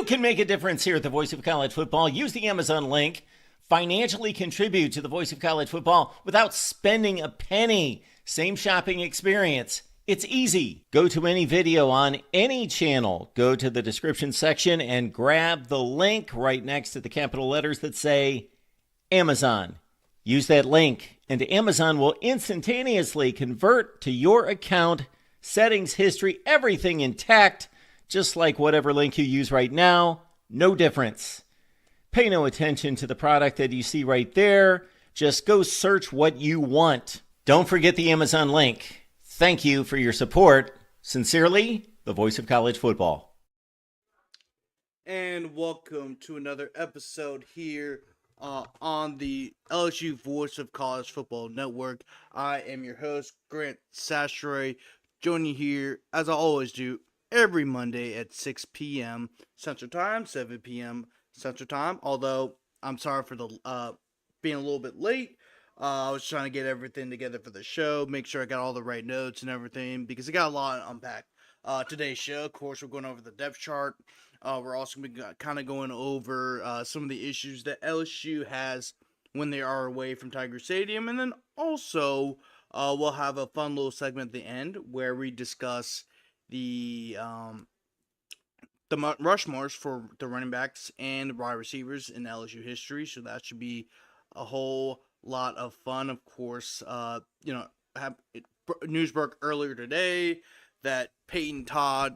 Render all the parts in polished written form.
You can make a difference here at the Voice of College Football. Use the Amazon link. Financially contribute to the Voice of College Football without spending a penny. Same shopping experience. It's easy. Go to any video on any channel. Go to the description section and grab the link right next to the capital letters that say Amazon. Use that link, and Amazon will instantaneously convert to your account, settings, history, everything intact, just like whatever link you use right now. No difference. Pay no attention to the product that you see right there. Just go search what you want. Don't forget the Amazon link. Thank you for your support. Sincerely, the Voice of College Football. And welcome to another episode here on the LSU Voice of College Football Network. I am your host, Grant Sastray, joining you here, as I always do, every Monday at 6 p.m. Central Time, 7 p.m. Central Time. Although, I'm sorry for the being a little bit late. I was trying to get everything together for the show, make sure I got all the right notes and everything, because I got a lot to unpack. Today's show, of course, we're going over the depth chart. We're also going to be kind of going over some of the issues that LSU has when they are away from Tiger Stadium. And then also, we'll have a fun little segment at the end where we discuss the rushmores for the running backs and wide receivers in LSU history. So that should be a whole lot of fun. Of course, news broke earlier today that Peyton Todd,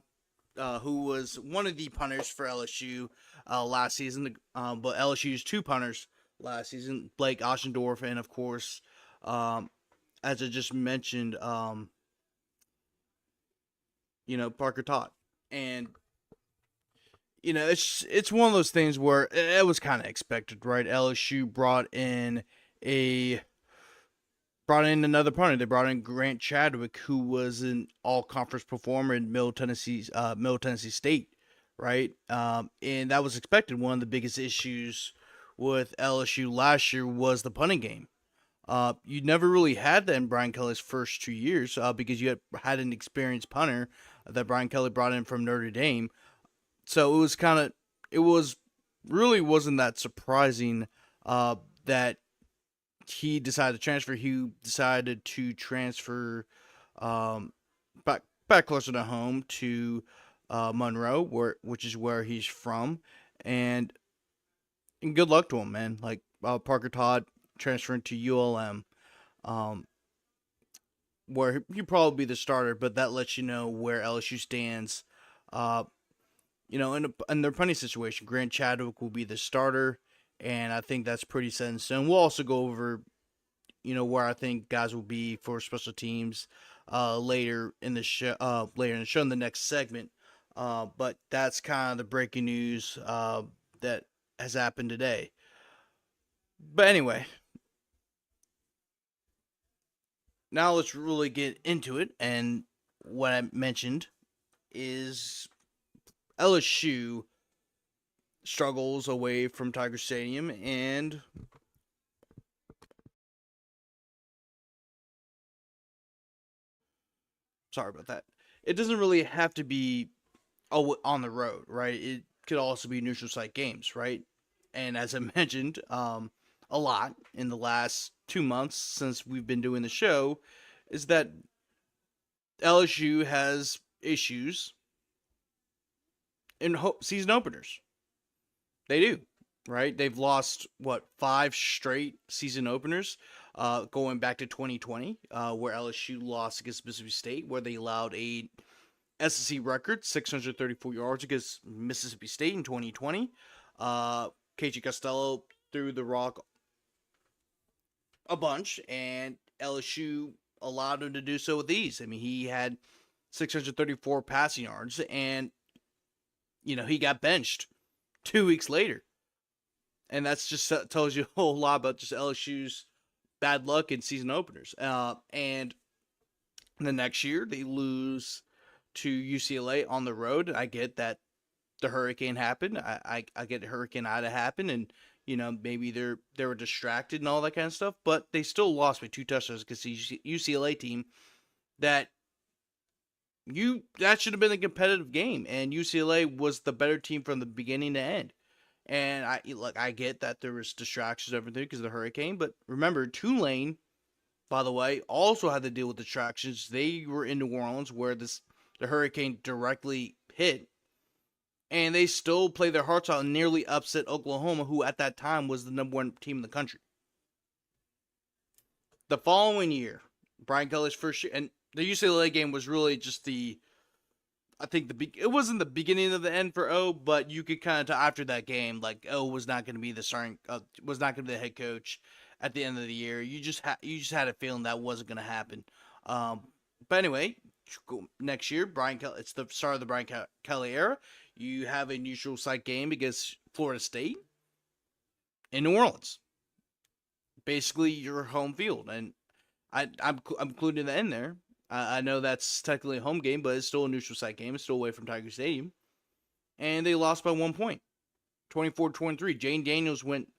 who was one of the punters for LSU last season, but LSU's two punters last season, Blake Oschendorf and, of course, as I just mentioned, Parker Todd. And, it's one of those things where it was kind of expected, right? LSU brought in another punter. They brought in Grant Chadwick, who was an all-conference performer in Middle Tennessee State, right? And that was expected. One of the biggest issues with LSU last year was the punting game. You never really had that in Brian Kelly's first 2 years because you had an experienced punter that Brian Kelly brought in from Notre Dame. So really wasn't that surprising that he decided to transfer. He decided to transfer back closer to home to Monroe, which is where he's from, and good luck to him, man. Like Parker Todd transferring to ULM, where he'll probably be the starter, but that lets you know where LSU stands. In their punting situation, Grant Chadwick will be the starter. And I think that's pretty set in stone. We'll also go over, where I think guys will be for special teams later in the show, in the next segment. But that's kind of the breaking news that has happened today. But anyway, now let's really get into it. And what I mentioned is LSU struggles away from Tiger Stadium, and sorry about that. It doesn't really have to be on the road, right? It could also be neutral site games, right? And as I mentioned, a lot in the last 2 months since we've been doing the show, is that LSU has issues in season openers. They do, right? They've lost, 5 straight season openers, going back to 2020, where LSU lost against Mississippi State, where they allowed a SEC record, 634 yards against Mississippi State in 2020. KJ Costello threw the rock a bunch, and LSU allowed him to do so with ease. I mean, he had 634 passing yards, and, he got benched 2 weeks later. And that's just tells you a whole lot about just LSU's bad luck in season openers. And the next year, they lose to UCLA on the road. I get that the hurricane happened. I get Hurricane Ida happened, and maybe they were distracted and all that kind of stuff. But they still lost by 2 touchdowns against the UCLA team that that should have been a competitive game, and UCLA was the better team from the beginning to end. And I get that there was distractions and everything because of the hurricane, but remember Tulane, by the way, also had to deal with distractions. They were in New Orleans where the hurricane directly hit, and they still played their hearts out and nearly upset Oklahoma, who at that time was the #1 team in the country. The following year, Brian Kelly's first year, and the UCLA game was really just it wasn't the beginning of the end for O, but you could kind of tell after that game, like O was not going to be was not going to be the head coach at the end of the year. You just had a feeling that wasn't going to happen. But anyway, next year, it's the start of the Brian Kelly era. You have a neutral site game against Florida State in New Orleans. Basically, your home field, and I'm including that in there. I know that's technically a home game, but it's still a neutral site game. It's still away from Tiger Stadium. And they lost by 1 point, 24-23. Jane Daniels went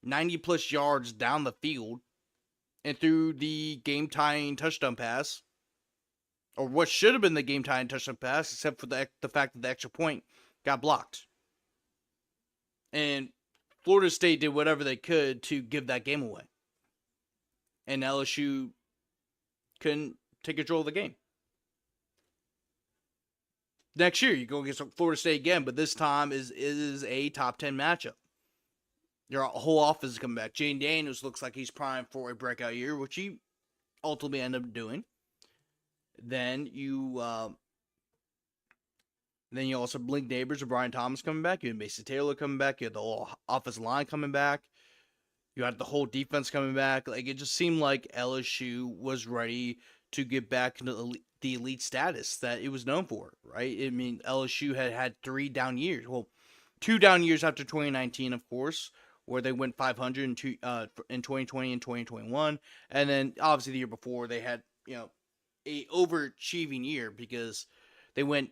90-plus yards down the field and threw the game-tying touchdown pass, or what should have been the game-tying touchdown pass, except for the fact that the extra point got blocked. And Florida State did whatever they could to give that game away. And LSU couldn't take control of the game. Next year, you go against Florida State again, but this time is a top 10 matchup. Your whole offense is coming back. Jane Daniels looks like he's primed for a breakout year, which he ultimately ended up doing. Then you also have Blink Neighbors or Brian Thomas coming back. You had Mason Taylor coming back. You had the whole offensive line coming back. You had the whole defense coming back. Like, it just seemed like LSU was ready to get back into the elite status that it was known for, right? I mean, LSU had 3 down years. Well, 2 down years after 2019, of course, where they went 500 in 2020 and 2021. And then, obviously, the year before, they had, a overachieving year because they went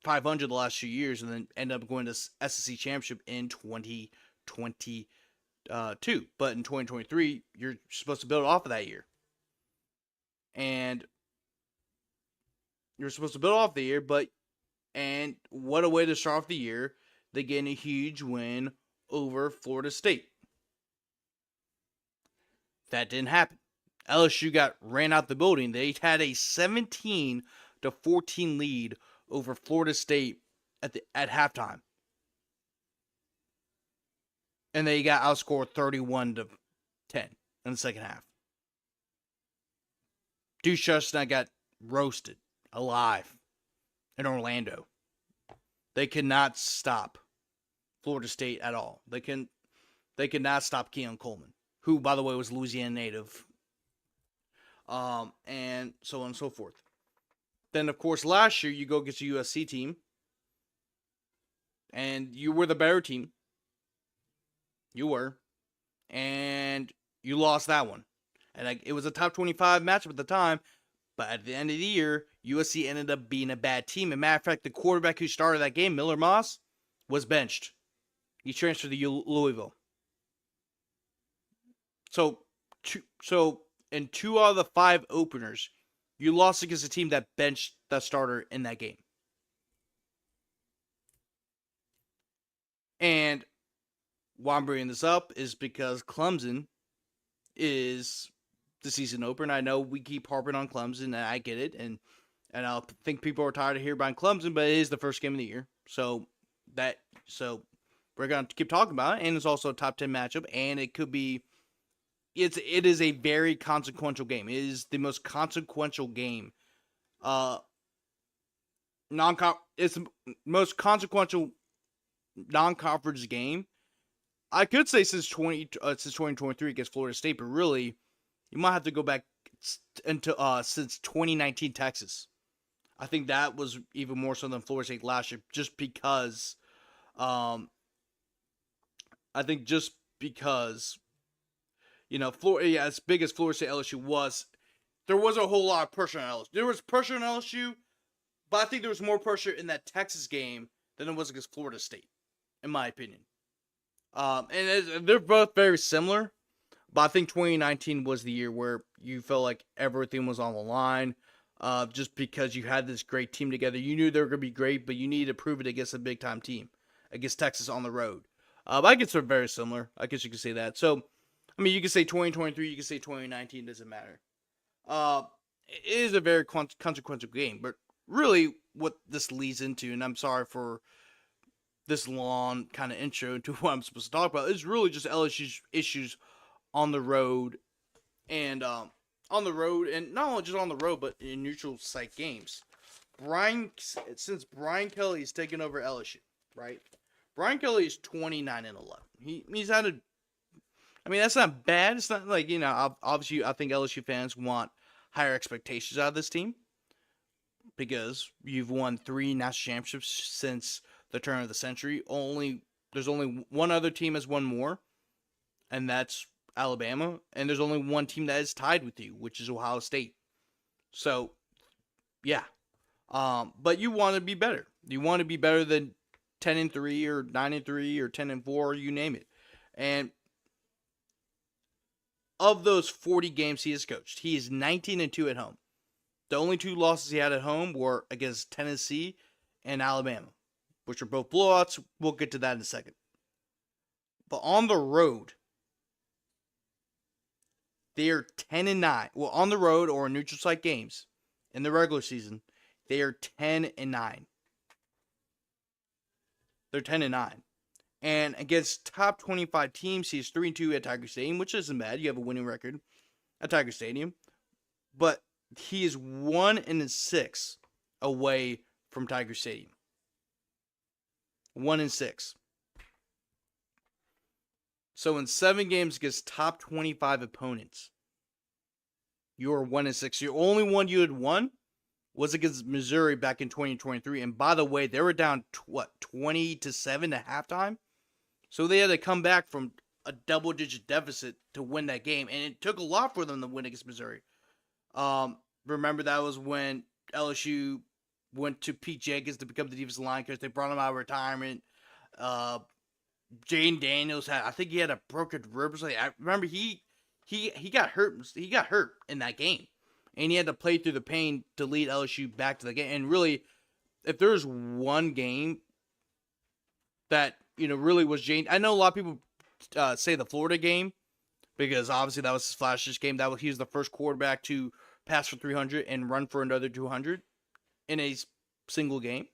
500 the last few years and then ended up going to SEC Championship in 2022. But in 2023, you're supposed to build off of that year. And you're supposed to build off the year, and what a way to start off the year. They get a huge win over Florida State. That didn't happen. LSU got ran out the building. They had a 17-14 lead over Florida State at halftime. And they got outscored 31-10 in the second half. Deuce Chestnut got roasted alive in Orlando. They could not stop Florida State at all. They could not stop Keon Coleman, who, by the way, was Louisiana native. And so on and so forth. Then, of course, last year, you go against a USC team, and you were the better team. You were. And you lost that one. And it was a top 25 matchup at the time, but at the end of the year, USC ended up being a bad team. As a matter of fact, the quarterback who started that game, Miller Moss, was benched. He transferred to Louisville. So in 2 out of the 5 openers, you lost against a team that benched the starter in that game. And why I'm bringing this up is because Clemson is the season opener. I know we keep harping on Clemson, and I get it, and I think people are tired of hearing about Clemson, but it is the first game of the year, so we're gonna keep talking about it. And it's also a top 10 matchup, and it could be. It is a very consequential game. It is the most consequential game. It's the most consequential non-conference game. I could say since 2023 against Florida State, but really, you might have to go back into since 2019 Texas. I think that was even more so than Florida State last year, just because. Florida, as big as Florida State LSU was, there was a whole lot of pressure on LSU. There was pressure on LSU, but I think there was more pressure in that Texas game than it was against Florida State, in my opinion. And they're both very similar, but I think 2019 was the year where you felt like everything was on the line. just because you had this great team together. You knew they were going to be great, but you needed to prove it against a big-time team, against Texas on the road. I guess they're very similar. I guess you could say that. So, I mean, you could say 2023, you could say 2019, doesn't matter. It is a very consequential game, but really what this leads into, and I'm sorry for this long kind of intro to what I'm supposed to talk about, is really just LSU's issues on the road, and not only just on the road, but in neutral site games. Since Brian Kelly has taken over LSU, right? Brian Kelly is 29-11. He's had a, I mean, that's not bad. It's not like, obviously I think LSU fans want higher expectations out of this team because you've won 3 national championships since the turn of the century. There's only one other team has won more, and that's Alabama. And there's only one team that is tied with you, which is Ohio State. So, yeah. But you want to be better. You want to be better than 10-3 or 9-3 or 10-4, you name it. And of those 40 games he has coached, he is 19-2 at home. The only 2 losses he had at home were against Tennessee and Alabama, which are both blowouts. We'll get to that in a second. But on the road, they are 10-9. Well, on the road or in neutral site games in the regular season, they are 10-9. They're 10-9. And against top 25 teams, he's 3-2 at Tiger Stadium, which isn't bad. You have a winning record at Tiger Stadium. But he is 1-6 away from Tiger Stadium. 1-6. So in 7 games against top 25 opponents, you are 1-6. The only one you had won was against Missouri back in 2023. And by the way, they were down 20-7 at halftime. So they had to come back from a double-digit deficit to win that game, and it took a lot for them to win against Missouri. Remember, that was when LSU went to Pete Jenkins to become the defensive line coach. They brought him out of retirement. Jane Daniels I think he had a broken rib. I remember he got hurt. He got hurt in that game, and he had to play through the pain to lead LSU back to the game. And really, if there's one game that really was Jane. I know a lot of people say the Florida game because obviously that was his flashiest game. He was the first quarterback to pass for 300 and run for another 200 in a single game.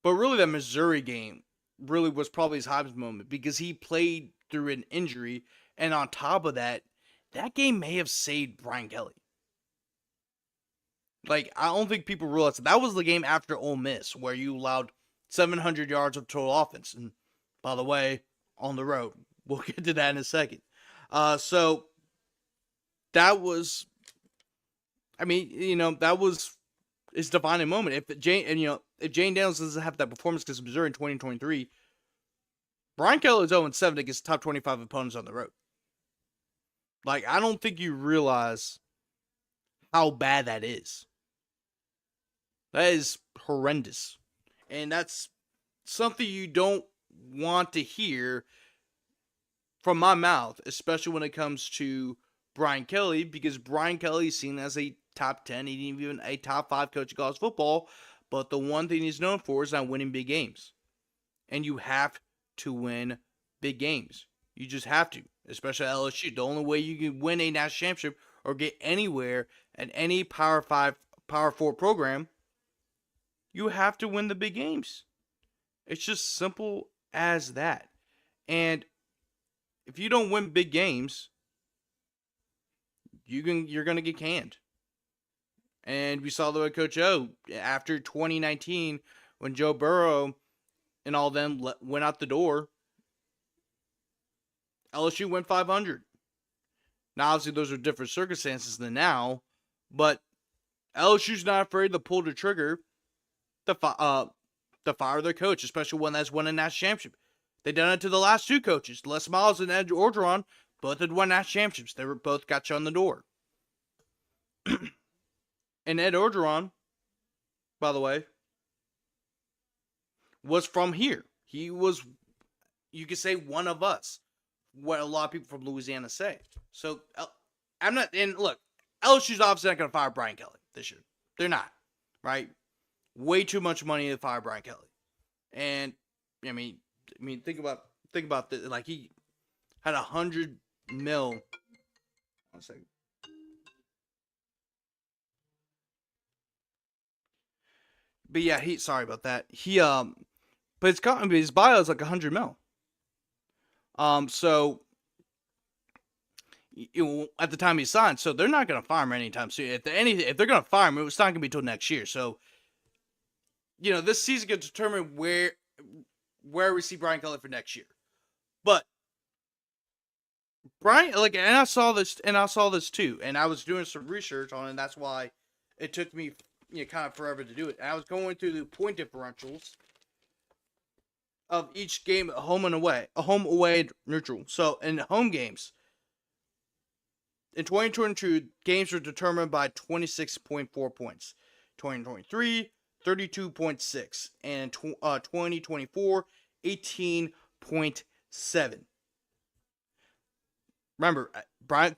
But really, that Missouri game really was probably his highest moment because he played through an injury, and on top of that, that game may have saved Brian Kelly. Like, I don't think people realize that was the game after Ole Miss where you allowed 700 yards of total offense. And by the way, on the road. We'll get to that in a second. So that was, that was his defining moment. If Jane Daniels doesn't have that performance against Missouri in 2023, Brian Kelly is 0-7 against top 25 opponents on the road. Like, I don't think you realize how bad that is. That is horrendous. And that's something you don't want to hear from my mouth, especially when it comes to Brian Kelly, because Brian Kelly is seen as a top 10, even a top 5 coach of college football, but the one thing he's known for is not winning big games. And you have to win big games. You just have to, especially at LSU. The only way you can win a national championship or get anywhere at any Power 5, Power 4 program, you have to win the big games. It's just simple as that. And if you don't win big games, you're going to get canned. And we saw the way Coach O, after 2019, when Joe Burrow and all them went out the door, LSU went 500. Now, obviously, those are different circumstances than now, but LSU's not afraid to pull the trigger to fire their coach, especially one that's won a national championship. They done it to the last 2 coaches, Les Miles and Ed Orgeron. Both had won national championships. They were both got you on the door. And Ed Orgeron, by the way, was from here. He was, you could say, one of us. What a lot of people from Louisiana say. So, I'm not, and look, LSU's obviously not going to fire Brian Kelly. this year. They're not, right? Way too much money to fire Brian Kelly. And I mean, think about this. Like, he had $100 million. 1 second. But yeah, sorry about that. But his bio is like $100 million. So at the time he signed, so they're not going to fire him anytime soon. If they're going to fire him, it's not going to be till next year. So, this season can determine where we see Brian Kelly for next year. But Brian, and I saw this too, and I was doing some research on it, and that's why it took me, kind of forever to do it. And I was going through the point differentials of each game, home, away, neutral. So in home games, in 2022, games were determined by 26.4 points. 2023, 32.6, and 2024, 18.7. Remember, Brian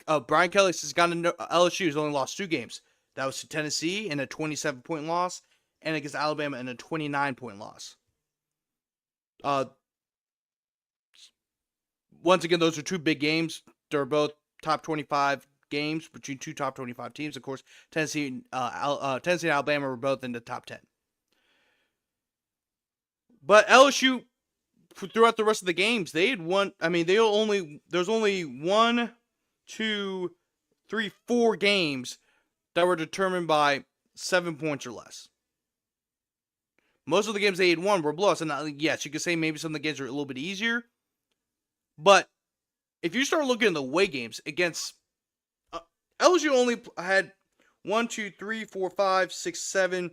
Kelly has gotten LSU has only lost 2 games. That was to Tennessee in a 27-point loss, and against Alabama in a 29-point loss. Once again, those are 2 big games. They're both top 25 games between 2 top 25 teams. Of course, Tennessee and Alabama were both in the top 10. But LSU, throughout the rest of the games, they had won. I mean, there's only 1, 2, 3, 4 games that were determined by 7 points or less. Most of the games they had won were blowouts. And yes, you could say maybe some of the games are a little bit easier. But if you start looking at the away games against LSU, only had 1, 2, 3, 4, 5, 6, 7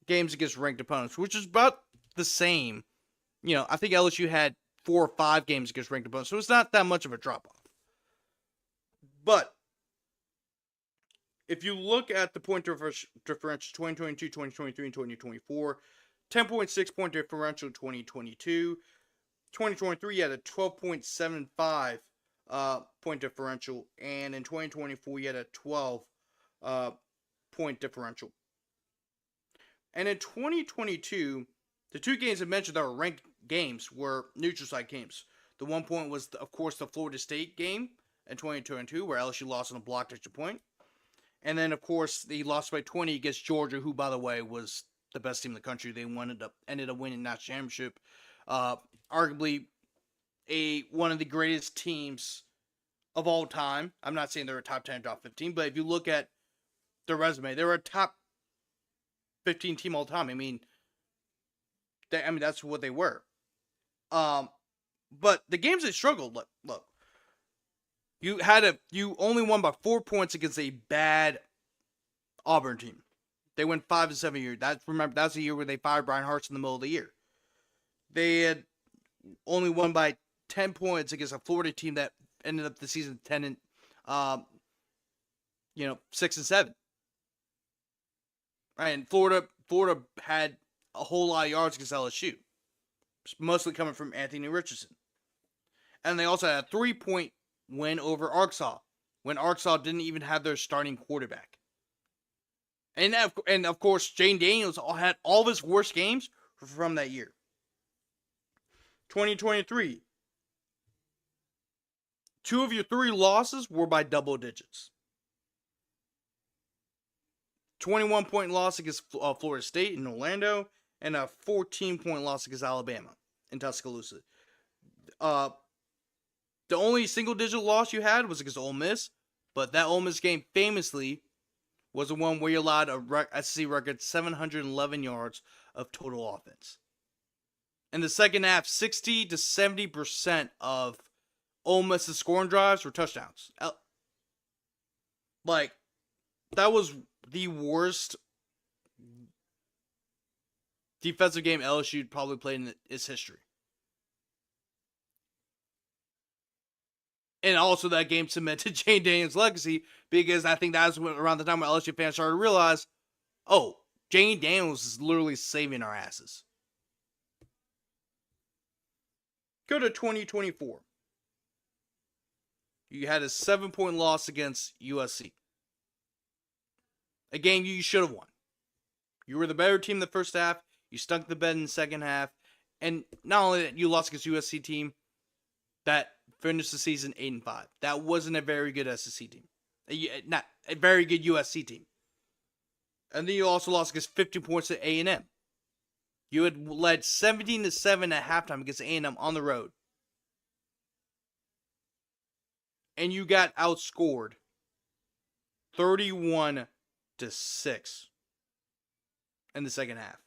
games against ranked opponents, which is about the same. I think LSU had 4 or 5 games against ranked opponents, so it's not that much of a drop off. But if you look at the point differential 2022, 2023, and 2024, 10.6 point differential 2022. 2023, you had a 12.75 point differential, and in 2024, you had a 12 point differential. And in 2022, the 2 games I mentioned that were ranked games were neutral site games. The 1 point was, of course, the Florida State game in 2022, where LSU lost on a blocked extra point. And then, of course, they lost by 20 against Georgia, who, by the way, was the best team in the country. They ended up winning that championship. Arguably one of the greatest teams of all time. I'm not saying they're a top 10, top 15, but if you look at their resume, they're a top 15 team all time. I mean, that's what they were. But the games they struggled, look. You only won by 4 points against a bad Auburn team. They went 5-7 years. That's the year where they fired Brian Hartz in the middle of the year. They had only won by 10 points against a Florida team that ended up the season 10 and 6-7. Right, and Florida had a whole lot of yards against LSU, mostly coming from Anthony Richardson. And they also had a 3-point win over Arkansas when Arkansas didn't even have their starting quarterback. And of course, Jane Daniels had all of his worst games from that year. 2023. 2 of your 3 losses were by double digits. 21-point loss against Florida State in Orlando, and a 14-point loss against Alabama in Tuscaloosa. The only single-digit loss you had was against Ole Miss, but that Ole Miss game famously was the one where you allowed a SEC record 711 yards of total offense. In the second half, 60 to 70% of Ole Miss's scoring drives were touchdowns. That was the worst defensive game LSU probably played in its history. And also that game cemented Jane Daniels' legacy, because I think that was around the time when LSU fans started to realize, oh, Jane Daniels is literally saving our asses. Go to 2024. You had a 7-point loss against USC. A game you should have won. You were the better team in the first half. You stunk the bed in the second half. And not only that, you lost against USC team that finished the season 8-5. That wasn't a very good SEC team. Not a very good USC team. And then you also lost against 50 points at A&M. You had led 17-7 at halftime against A&M on the road. And you got outscored 31-6 in the second half.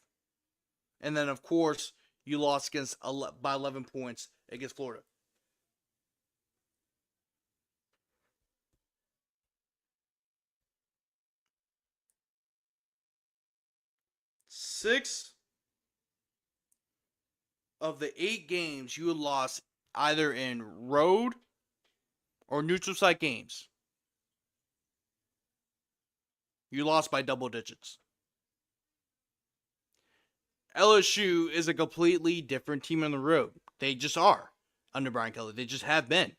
And then, of course, you lost by 11 points against Florida. Six of the 8 games you lost either in road or neutral site games. You lost by double digits. LSU is a completely different team on the road. They just are under Brian Kelly. They just have been.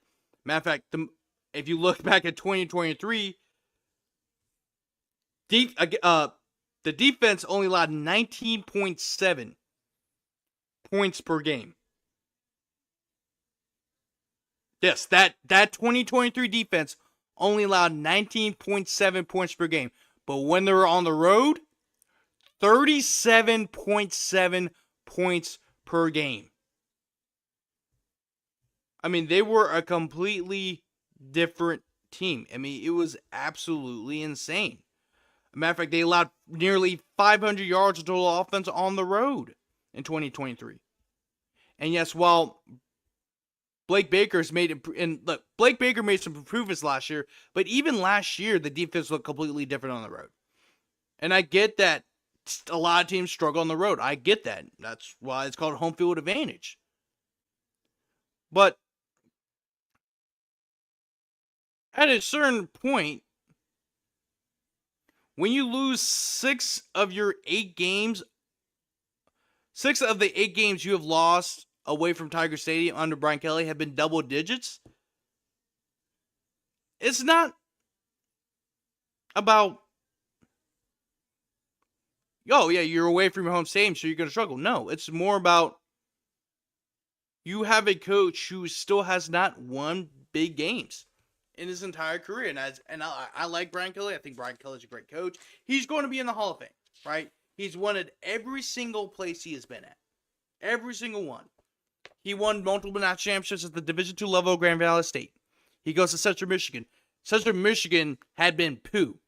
Matter of fact, if you look back at 2023, the defense only allowed 19.7 points per game. Yes, that 2023 defense only allowed 19.7 points per game. But when they were on the road, 37.7 points per game. I mean, they were a completely different team. I mean, it was absolutely insane. As a matter of fact, they allowed nearly 500 yards of total offense on the road in 2023. And yes, while Blake Baker's made it, and look, Blake Baker made some improvements last year, but even last year, the defense looked completely different on the road. And I get that a lot of teams struggle on the road. I get that. That's why it's called home field advantage. But at a certain point, when you lose 6 of the 8 games you have lost away from Tiger Stadium under Brian Kelly have been double digits, it's not about, oh yeah, you're away from your home stadium, so you're going to struggle. No, it's more about you have a coach who still has not won big games in his entire career. And I like Brian Kelly. I think Brian Kelly's a great coach. He's going to be in the Hall of Fame, right? He's won at every single place he has been at. Every single one. He won multiple national championships at the Division II level of Grand Valley State. He goes to Central Michigan. Central Michigan had been poo.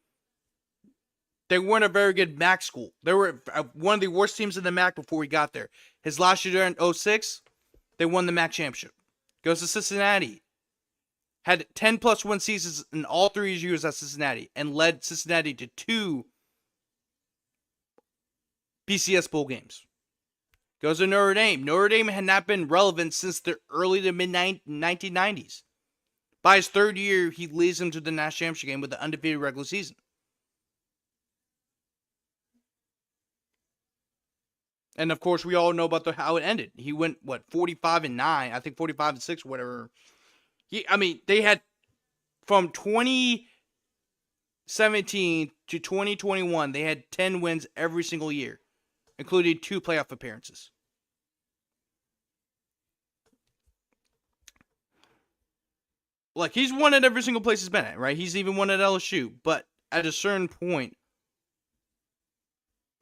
They weren't a very good MAC school. They were one of the worst teams in the MAC before he got there. His last year there in 2006, they won the MAC championship. Goes to Cincinnati. Had 10+ win seasons in all 3 years at Cincinnati and led Cincinnati to 2 BCS bowl games. Goes to Notre Dame. Notre Dame had not been relevant since the early to mid 1990s. By his 3rd year, he leads them to the national championship game with the undefeated regular season. And of course, we all know about how it ended. He went 45-9, I think 45-6, whatever. They had from 2017 to 2021, they had 10 wins every single year, including 2 playoff appearances. Like, he's won at every single place he's been at, right? He's even won at LSU. But at a certain point,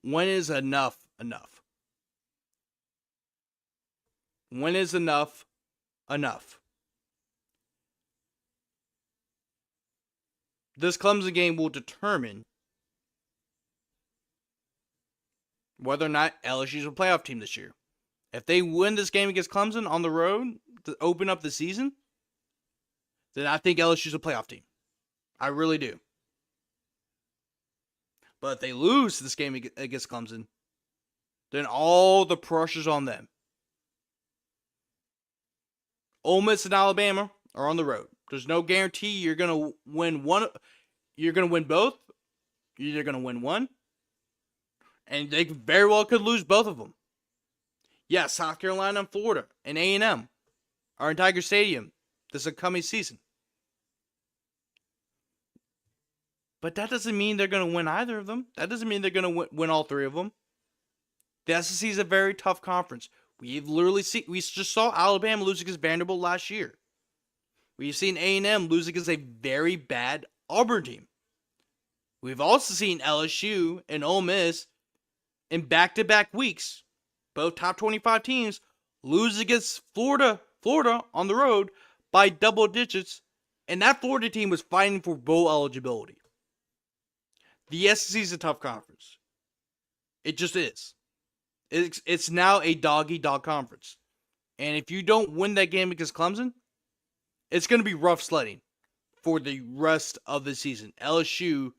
when is enough enough? When is enough enough? This Clemson game will determine whether or not LSU is a playoff team this year. If they win this game against Clemson on the road to open up the season, then I think LSU is a playoff team. I really do. But if they lose this game against Clemson, then all the pressure's on them. Ole Miss and Alabama are on the road. There's no guarantee you're going to win one. You're going to win both. You're either going to win one, and they very well could lose both of them. Yes, South Carolina and Florida and A&M are in Tiger Stadium this upcoming season. But that doesn't mean they're going to win either of them. That doesn't mean they're going to win all three of them. The SEC is a very tough conference. We just saw Alabama lose against Vanderbilt last year. We've seen A&M lose against a very bad Auburn team. We've also seen LSU and Ole Miss in back-to-back weeks, both top 25 teams, lose against Florida on the road by double digits, and that Florida team was fighting for bowl eligibility. The SEC is a tough conference. It just is. It's now a dog-eat-dog conference. And if you don't win that game against Clemson, it's going to be rough sledding for the rest of the season. LSU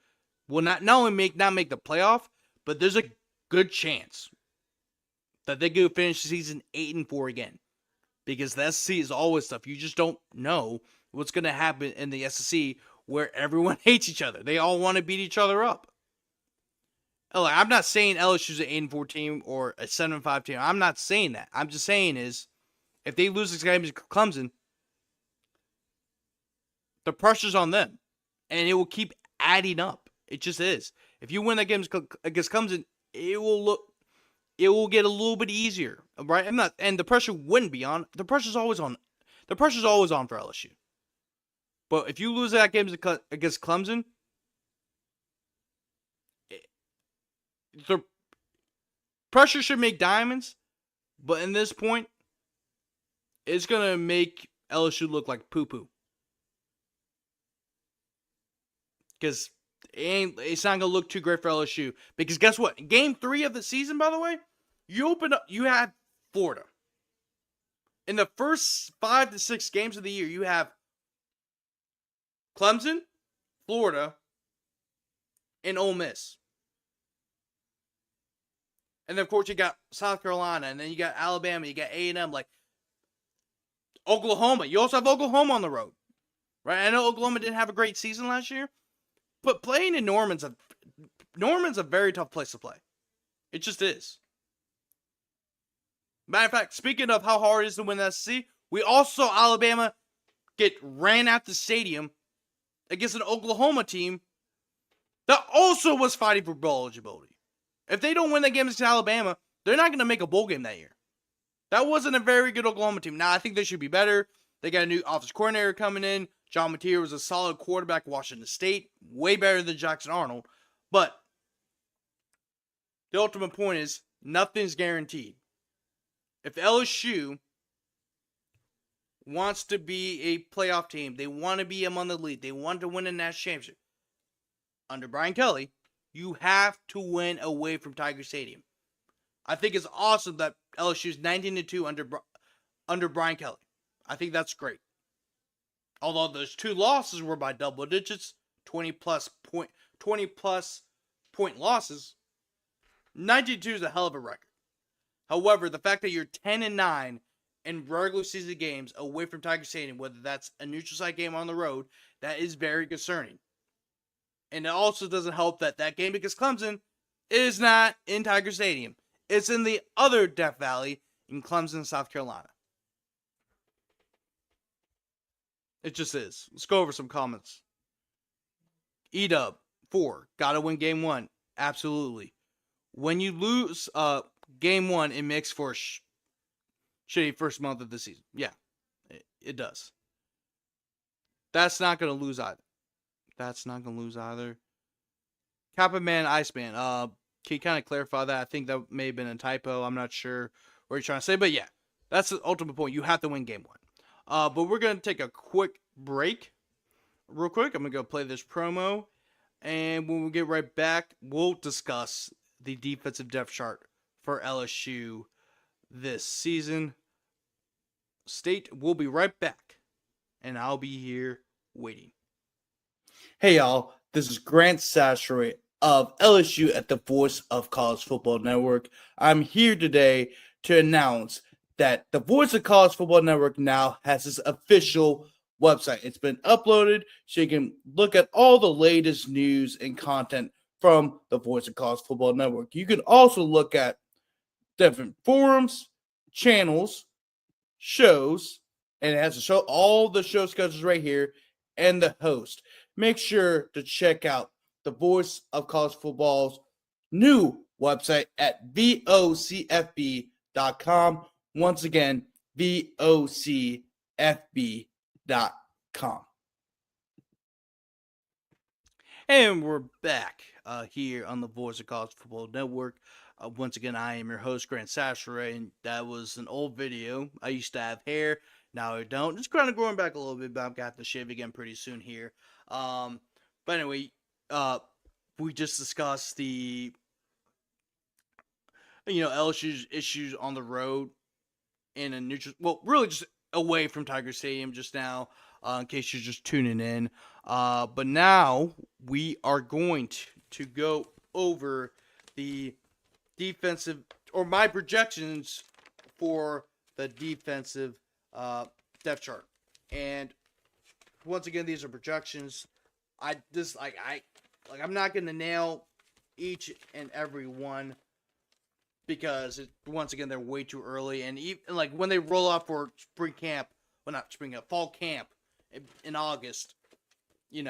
will not only not make the playoff, but there's a good chance that they could finish the season 8-4 again. Because the SEC is always tough. You just don't know what's going to happen in the SEC where everyone hates each other. They all want to beat each other up. I'm not saying LSU's an 8-4 team or a 7-5 team. I'm not saying that. I'm just saying is, if they lose this game to Clemson, the pressure's on them. And it will keep adding up. It just is. If you win that game against Clemson, it will get a little bit easier, right? And the pressure wouldn't be on. The pressure's always on. The pressure's always on for LSU. But if you lose that game against Clemson, the pressure should make diamonds. But in this point, it's gonna make LSU look like poo-poo. Because it's not gonna look too great for LSU. Because guess what? Game 3 of the season, by the way, you have Florida. In the first 5 to 6 games of the year, you have Clemson, Florida, and Ole Miss. And then, of course, you got South Carolina, and then you got Alabama, you got A&M, like Oklahoma. You also have Oklahoma on the road, right? I know Oklahoma didn't have a great season last year, but playing in Norman's a very tough place to play. It just is. Matter of fact, speaking of how hard it is to win the SEC, we also saw Alabama get ran out the stadium against an Oklahoma team that also was fighting for bowl eligibility. If they don't win that game against Alabama, they're not going to make a bowl game that year. That wasn't a very good Oklahoma team. Now, I think they should be better. They got a new offensive coordinator coming in. John Mateer was a solid quarterback at Washington State. Way better than Jackson Arnold. But the ultimate point is, nothing's guaranteed. If LSU wants to be a playoff team, they want to be among the lead, they want to win a national championship, under Brian Kelly, you have to win away from Tiger Stadium. I think it's awesome that LSU's 19-2 under Brian Kelly. I think that's great. Although those 2 losses were by double digits, 20-plus point losses, 19-2 is a hell of a record. However, the fact that you're 10-9 in regular season games away from Tiger Stadium, whether that's a neutral site game on the road, that is very concerning. And it also doesn't help that that game against Clemson is not in Tiger Stadium. It's in the other Death Valley in Clemson, South Carolina. It just is. Let's go over some comments. E-Dub, 4. Gotta win game 1. Absolutely. When you lose game 1, it makes for a shitty first month of the season. Yeah, it does. That's not going to lose either. Kappa Man, Iceman. Can you kind of clarify that? I think that may have been a typo. I'm not sure what you're trying to say. But yeah, that's the ultimate point. You have to win game 1. But we're going to take a quick break. Real quick, I'm going to go play this promo. And when we get right back, we'll discuss the defensive depth chart for LSU this season. We'll be right back. And I'll be here waiting. Hey y'all, this is Grant Sashroy of LSU at the Voice of College Football Network. I'm here today to announce that the Voice of College Football Network now has its official website. It's been uploaded so you can look at all the latest news and content from the Voice of College Football Network. You can also look at different forums, channels, shows, and it has to show all the show schedules right here and the host. Make sure to check out the voice of college football's new website at vocfb.com. Once again, vocfb.com. And we're back here on the Voice of College Football Network. Once again, I am your host, Grant Sasseray, and that was an old video. I used to have hair, now I don't. Just kind of growing back a little bit, but I've got to shave again pretty soon here. But anyway, we just discussed the LSU's issues on the road in a neutral, well, really just away from Tiger Stadium just now, in case you're just tuning in. But now we are going to go over the defensive, or my projections for the defensive depth chart. And once again, these are projections. I'm not going to nail each and every one, because once again, they're way too early. And even like when they roll out for spring camp, well, not spring camp, fall camp in August, it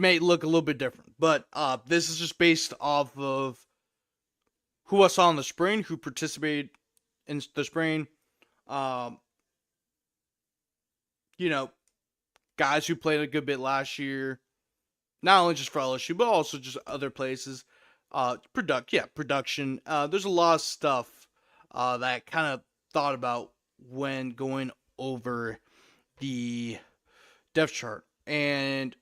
may look a little bit different. But this is just based off of who I saw in the spring, who participated in the spring. Guys who played a good bit last year, not only just for LSU, but also just other places. Production. There's a lot of stuff that I kind of thought about when going over the depth chart, and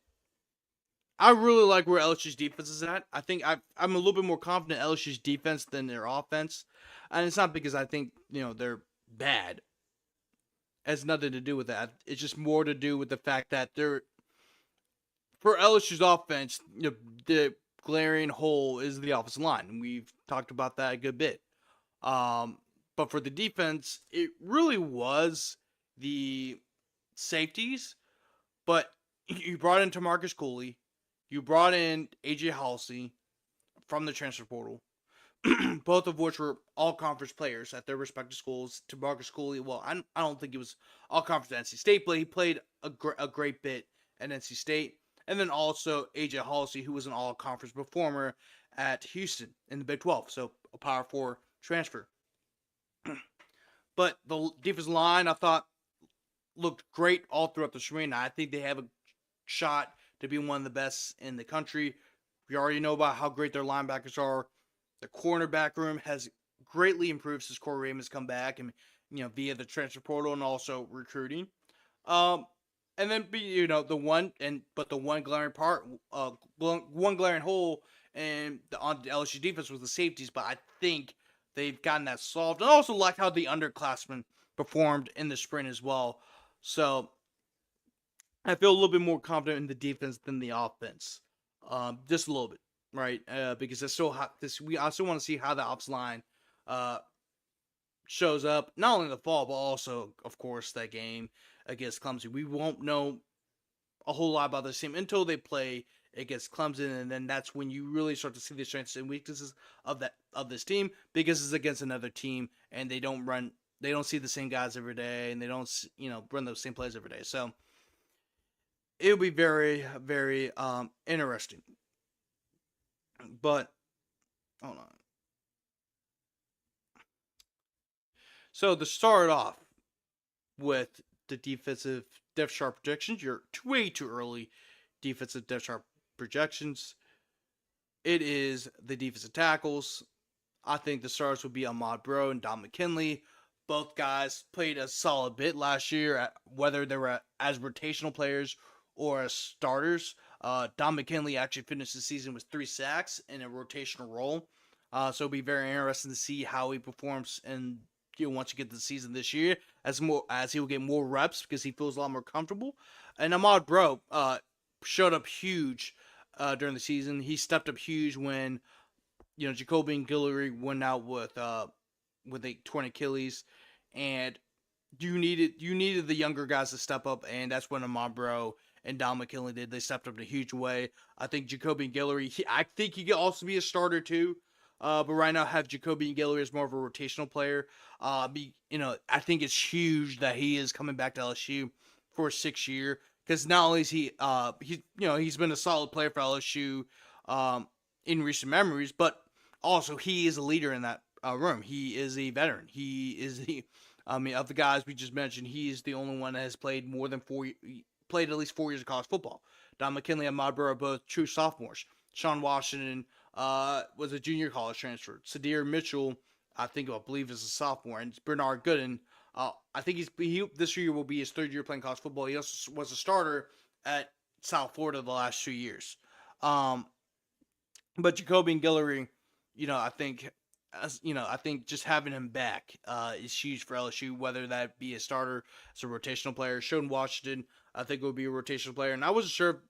I really like where LSU's defense is at. I think I'm a little bit more confident in LSU's defense than their offense, and it's not because I think they're bad. It has nothing to do with that. It's just more to do with the fact that for LSU's offense, the glaring hole is the offensive line. We've talked about that a good bit. But for the defense, it really was the safeties. But you brought in Marcus Cooley. You brought in AJ Halsey from the transfer portal, both of which were all-conference players at their respective schools. To Marcus Cooley, well, I don't think he was all-conference at NC State, but he played a great bit at NC State. And then also AJ Halsey, who was an all-conference performer at Houston in the Big 12, so a Power 4 transfer. But the defensive line, I thought, looked great all throughout the spring. I think they have a shot to be one of the best in the country. We already know about how great their linebackers are. The cornerback room has greatly improved since Corey Raymond's come back, and via the transfer portal and also recruiting. And then the one glaring hole on the LSU defense was the safeties. But I think they've gotten that solved, and also like how the underclassmen performed in the spring as well. So I feel a little bit more confident in the defense than the offense, just a little bit, right? Because I still want to see how the offensive line shows up, not only in the fall, but also, of course, that game against Clemson. We won't know a whole lot about this team until they play against Clemson, and then that's when you really start to see the strengths and weaknesses of this team, because it's against another team, and they don't see the same guys every day, and they don't run those same plays every day. So it'll be very, very interesting. But hold on. So to start off with the defensive depth chart projections, you're way too early defensive depth chart projections. It is the defensive tackles. I think the stars would be Ahmad Bro and Don McKinley. Both guys played a solid bit last year, whether they were as rotational players or as starters. Don McKinley actually finished the season with 3 sacks in a rotational role. So it'll be very interesting to see how he performs and once you get to the season this year, as he will get more reps because he feels a lot more comfortable. And Ahmad Bro showed up huge during the season. He stepped up huge when Jacoby and Guillory went out with a torn Achilles, and you needed the younger guys to step up, and that's when Ahmad Bro and Don McKinley did. They stepped up in a huge way. I think Jacoby and Guillory, I think he could also be a starter too. But right now, I have Jacoby and Guillory as more of a rotational player. I think it's huge that he is coming back to LSU for a 6th year. because not only is he's been a solid player for LSU in recent memories, but also he is a leader in that room. He is a veteran. He is of the guys we just mentioned, he is the only one that has played at least 4 years of college football. Don McKinley and Ahmad Burr are both true sophomores. Sean Washington was a junior college transfer. Sadir Mitchell, I believe, is a sophomore, and Bernard Gooden. I think this year will be his third year playing college football. He also was a starter at South Florida the last 2 years. But Jacoby and Guillory, I think just having him back is huge for LSU, whether that be a starter as a rotational player. Sean Washington, I think, will be a rotational player. And I wasn't sure.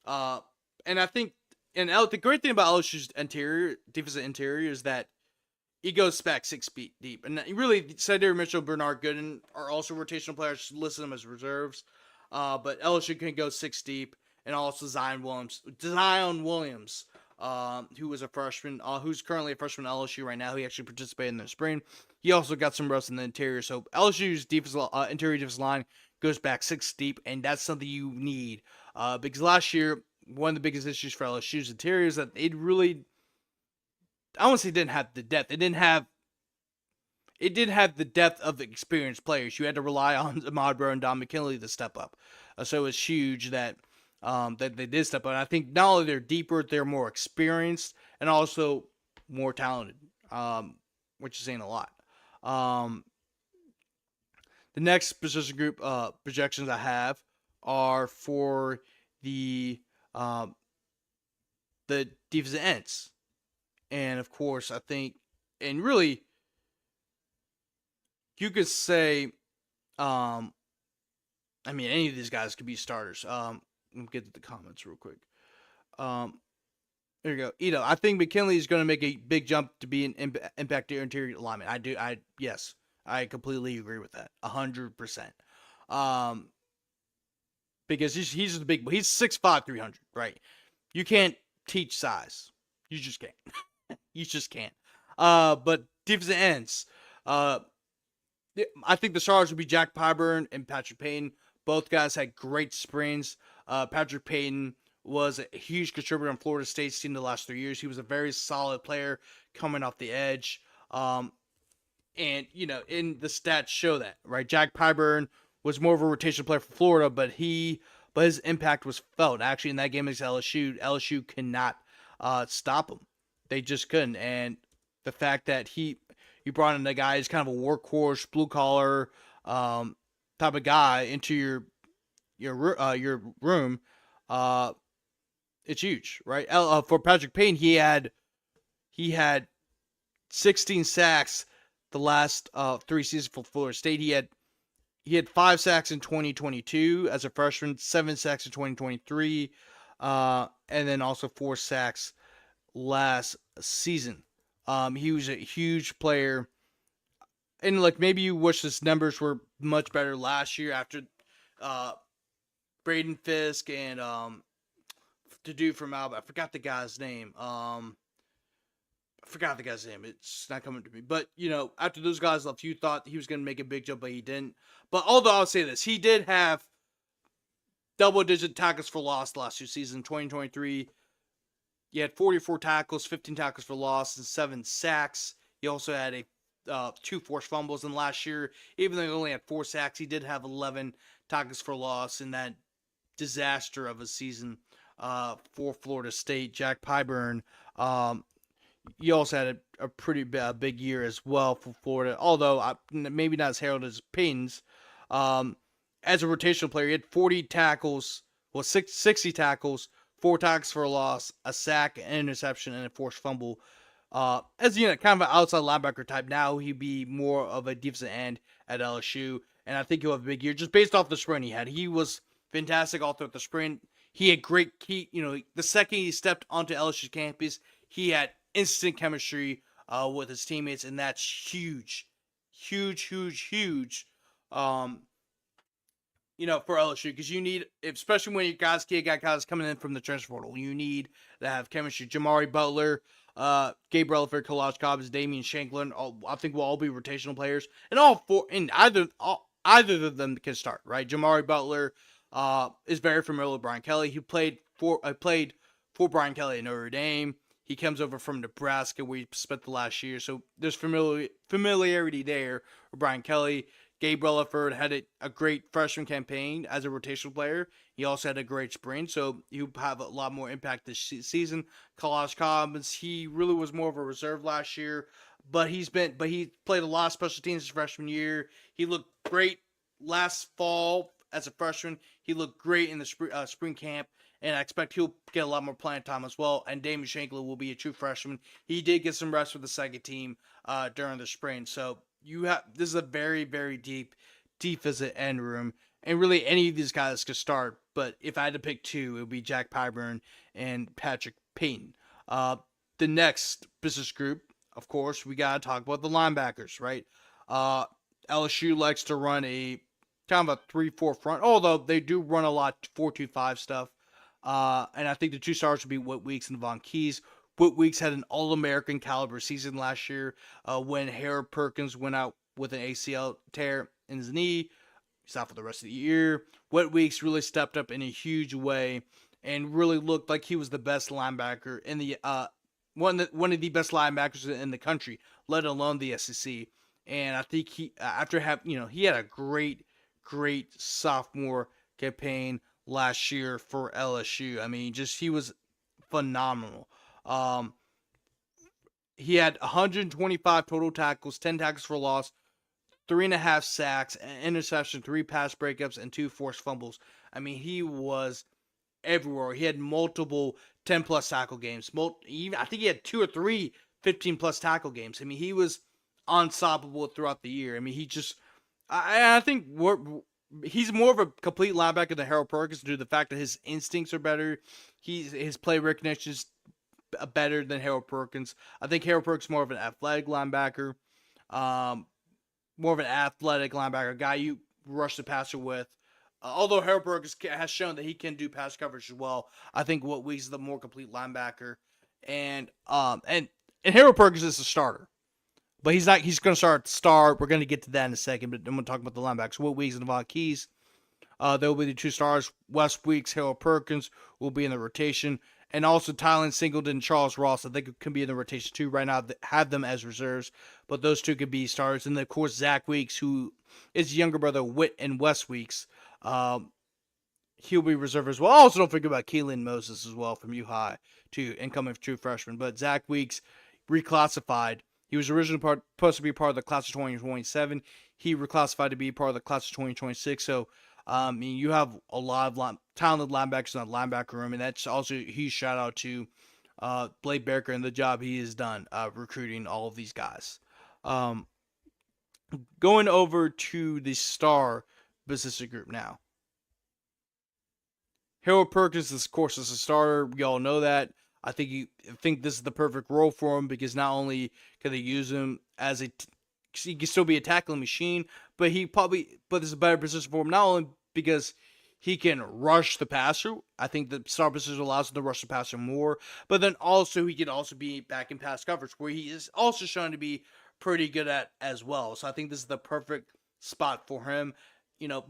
And I think the great thing about LSU's defensive interior is that he goes back 6 feet deep. And really, Sadir Mitchell, Bernard Gooden are also rotational players. List them as reserves. But LSU can go 6 deep. And also Zion Williams, who was a freshman, who's currently a freshman at LSU right now. He actually participated in the spring. He also got some rust in the interior. So LSU's interior defensive line goes back 6 deep, and that's something you need. Because last year, one of the biggest issues for LSU's interior is that it really, I won't say it didn't have the depth. It didn't have the depth of the experienced players. You had to rely on Ahmad Burr and Don McKinley to step up. So it's huge that they did step up. And I think not only they're deeper, they're more experienced and also more talented, which is saying a lot. The next position group projections I have are for the defensive ends. And of course, I think, and really, you could say, any of these guys could be starters. Let me get to the comments real quick. There you go. I think McKinley is going to make a big jump to be an impact interior lineman. Yes, I completely agree with that. 100%. Because he's the big boy. He's 6'5", 300, right? You can't teach size. You just can't. You just can't. But defensive ends, I think the starters would be Jack Pyburn and Patrick Payton. Both guys had great springs. Patrick Payton was a huge contributor on Florida State's team the last 3 years. He was a very solid player coming off the edge. And, in the stats show that, right? Jack Pyburn was more of a rotation player for Florida, but his impact was felt. Actually, in that game against LSU cannot stop him. They just couldn't. And the fact that you brought in a guy who's kind of a workhorse, blue collar type of guy into your room, it's huge, right? For Patrick Payne, he had 16 sacks the last 3 seasons for Florida State. He had 5 sacks in 2022 as a freshman, 7 sacks in 2023, and then also 4 sacks last season. He was a huge player. And maybe you wish his numbers were much better last year after Braden Fisk and the dude from Alabama. I forgot the guy's name. It's not coming to me. But, after those guys left, you thought he was going to make a big jump, but he didn't. But although I'll say this, he did have double-digit tackles for loss the last 2 seasons. 2023, he had 44 tackles, 15 tackles for loss, and 7 sacks. He also had 2 forced fumbles. And last year, even though he only had 4 sacks, he did have 11 tackles for loss in that disaster of a season for Florida State. Jack Pyburn, he also had a pretty big year as well for Florida, although maybe not as heralded as Payton's. As a rotational player, he had 40 tackles, 60 tackles, 4 tackles for a loss, a sack, an interception, and a forced fumble. As kind of an outside linebacker type, now he'd be more of a defensive end at LSU, and I think he'll have a big year just based off the sprint he had. He was fantastic all throughout the sprint. He had great the second he stepped onto LSU's campus, he had instant chemistry with his teammates, and that's huge for LSU, because you need, especially when you got guys coming in from the transfer portal, you need to have chemistry. Jamari Butler, Gabriel for Kalaj Cobbs, Damian Shanklin, I think will all be rotational players, and either of them can start, right? Jamari Butler, is very familiar with Brian Kelly. He played for Brian Kelly at Notre Dame. He comes over from Nebraska, where he spent the last year, so there's familiarity there with Brian Kelly. Gabe Relaford had a great freshman campaign as a rotational player. He also had a great spring, so he'll have a lot more impact this season. Kalash Cobbins, he really was more of a reserve last year, but he played a lot of special teams his freshman year. He looked great last fall as a freshman. He looked great in the spring camp, and I expect he'll get a lot more playing time as well. And Damon Shankler will be a true freshman. He did get some rest with the second team during the spring, so this is a very, very deep defensive end room, and really any of these guys could start. But if I had to pick two, it would be Jack Pyburn and Patrick Payton. The next business group, of course, we gotta talk about the linebackers, right? LSU likes to run a kind of a 3-4 front, although they do run a lot 4-2-5 stuff. And I think the two stars would be Whit Weeks and Von Keys. Whit Weeks had an All-American caliber season last year when Harold Perkins went out with an ACL tear in his knee. He's out for the rest of the year. Whit Weeks really stepped up in a huge way and really looked like he was the best linebacker in the one of the best linebackers in the country, let alone the SEC. And I think he had a great sophomore campaign last year for LSU. I mean, he was phenomenal. He had 125 total tackles, 10 tackles for loss, 3.5 sacks, an interception, 3 pass breakups, and 2 forced fumbles. I mean, he was everywhere. He had multiple 10-plus tackle games. I think he had 2 or 3 15-plus tackle games. I mean, he was unstoppable throughout the year. I mean, I think he's more of a complete linebacker than Harold Perkins due to the fact that his instincts are better. His play recognition is better than Harold Perkins. I think Harold Perkins is more of an athletic linebacker. A guy you rush the passer with. Although Harold Perkins has shown that he can do pass coverage as well, I think Whit Weeks is the more complete linebacker. And Harold Perkins is the starter. But he's not. He's going to start at the start. We're going to get to that in a second. But I'm going to talk about the linebackers. Whit Weeks and Von Keys. They'll be the two stars. Wes Weeks, Harold Perkins will be in the rotation. And also Tylen Singleton and Charles Ross, I think it can be in the rotation too. Right now, have them as reserves. But those two could be starters. And then, of course, Zach Weeks, who is younger brother Whit and Wes Weeks. He'll be reserved as well. Also, don't forget about Keelan Moses as well from U-High, too, incoming true freshman. But Zach Weeks reclassified. He was originally supposed to be part of the class of 2027. He reclassified to be part of the class of 2026. So, you have a lot of talented linebackers in that linebacker room, and that's also a huge shout out to Blake Baker and the job he has done recruiting all of these guys. Going over to the star business group now. Harold Perkins, of course, is a starter. We all know that. I think this is the perfect role for him because not only can they use him as he can still be a tackling machine, but this is a better position for him not only because he can rush the passer. I think the star position allows him to rush the passer more, but then also he can also be back in pass coverage where he is also shown to be pretty good at as well. So I think this is the perfect spot for him.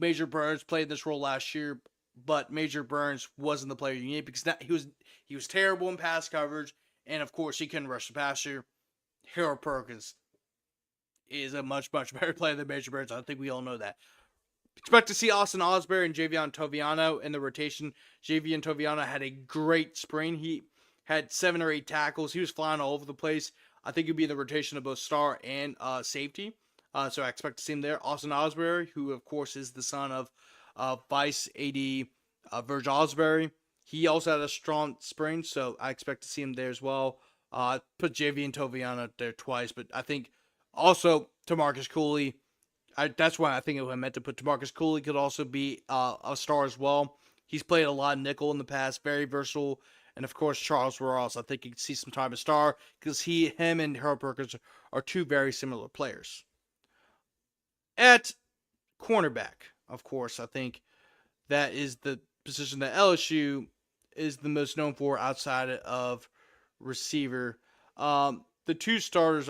Major Burns played this role last year, but Major Burns wasn't the player you need because he was terrible in pass coverage, and of course he couldn't rush the passer. Harold Perkins is a much better player than Major Burns. I think we all know that. Expect to see Austin Osbury and Javion Toviano in the rotation. Javion Toviano had a great spring. He had 7 or 8 tackles. He was flying all over the place. I think he'd be in the rotation of both star and safety. So I expect to see him there. Austin Osbury, who of course is the son of Vice AD Virgil Osbury. He also had a strong spring, so I expect to see him there as well. Put Javion Toviano there twice, but I think also Tamarcus Cooley. That's why I think I meant to put Tamarcus Cooley could also be a star as well. He's played a lot of nickel in the past, very versatile. And of course, Charles Ross, I think you can see some time as star because him and Harold Perkins are two very similar players. At cornerback, of course, I think that is the position that LSU is the most known for outside of receiver. The two starters,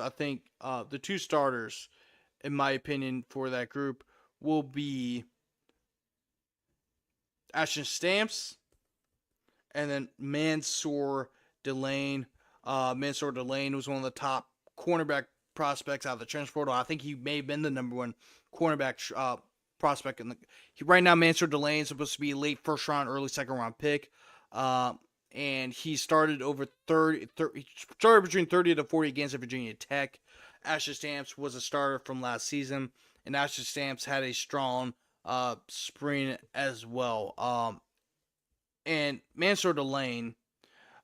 in my opinion, for that group will be Ashton Stamps, and then Mansour Delane. Mansour Delane was one of the top cornerback prospects out of the transfer portal. I think he may have been the number one cornerback prospect. Right now, Mansour Delane is supposed to be a late first round, early second round pick. And he started started between 30 to 40 games at Virginia Tech. Ashton Stamps was a starter from last season, and Ashton Stamps had a strong spring as well. And Mansour Delane,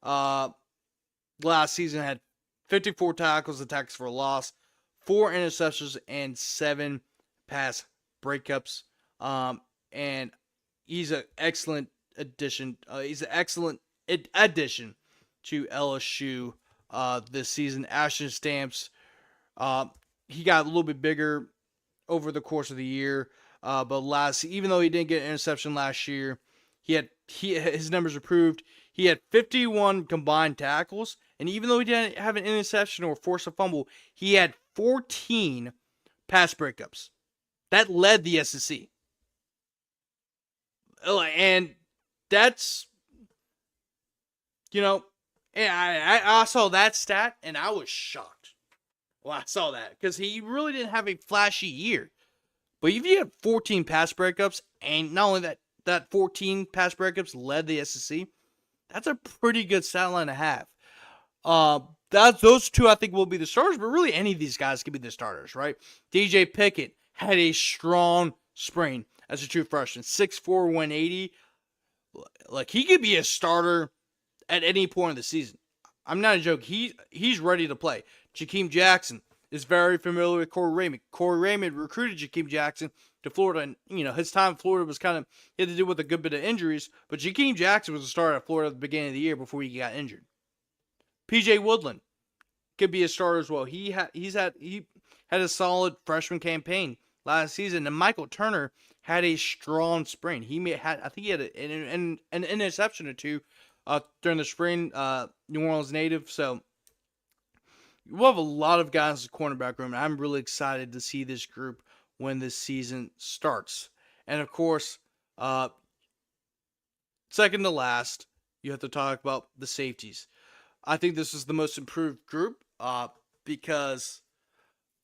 last season had 54 tackles and tackles for a loss, 4 interceptions, and 7 pass breakups. And he's an excellent addition. He's an excellent addition to LSU this season. Ashton Stamps, he got a little bit bigger over the course of the year, but even though he didn't get an interception last year, his numbers improved. He had 51 combined tackles, and even though he didn't have an interception or force a fumble, he had 14 pass breakups. That led the SEC. And that's, and I saw that stat, and I was shocked. Well, I saw that, because he really didn't have a flashy year. But if you have 14 pass breakups, and not only that 14 pass breakups led the SEC, that's a pretty good stat line to have. Those two, I think, will be the starters, but really any of these guys can be the starters, right? DJ Pickett had a strong spring as a true freshman, 6'4", 180. Like, he could be a starter at any point in the season. I'm not a joke. He's ready to play. Jakeem Jackson is very familiar with Corey Raymond. Corey Raymond recruited Jakeem Jackson to Florida, and his time in Florida was he had to deal with a good bit of injuries, but Jakeem Jackson was a starter at Florida at the beginning of the year before he got injured. PJ Woodland could be a starter as well. He had a solid freshman campaign last season, and Michael Turner had a strong spring. I think he had an interception or two during the spring, New Orleans native. So we'll have a lot of guys in the cornerback room, and I'm really excited to see this group when this season starts. And of course, second to last, you have to talk about the safeties. I think this is the most improved group because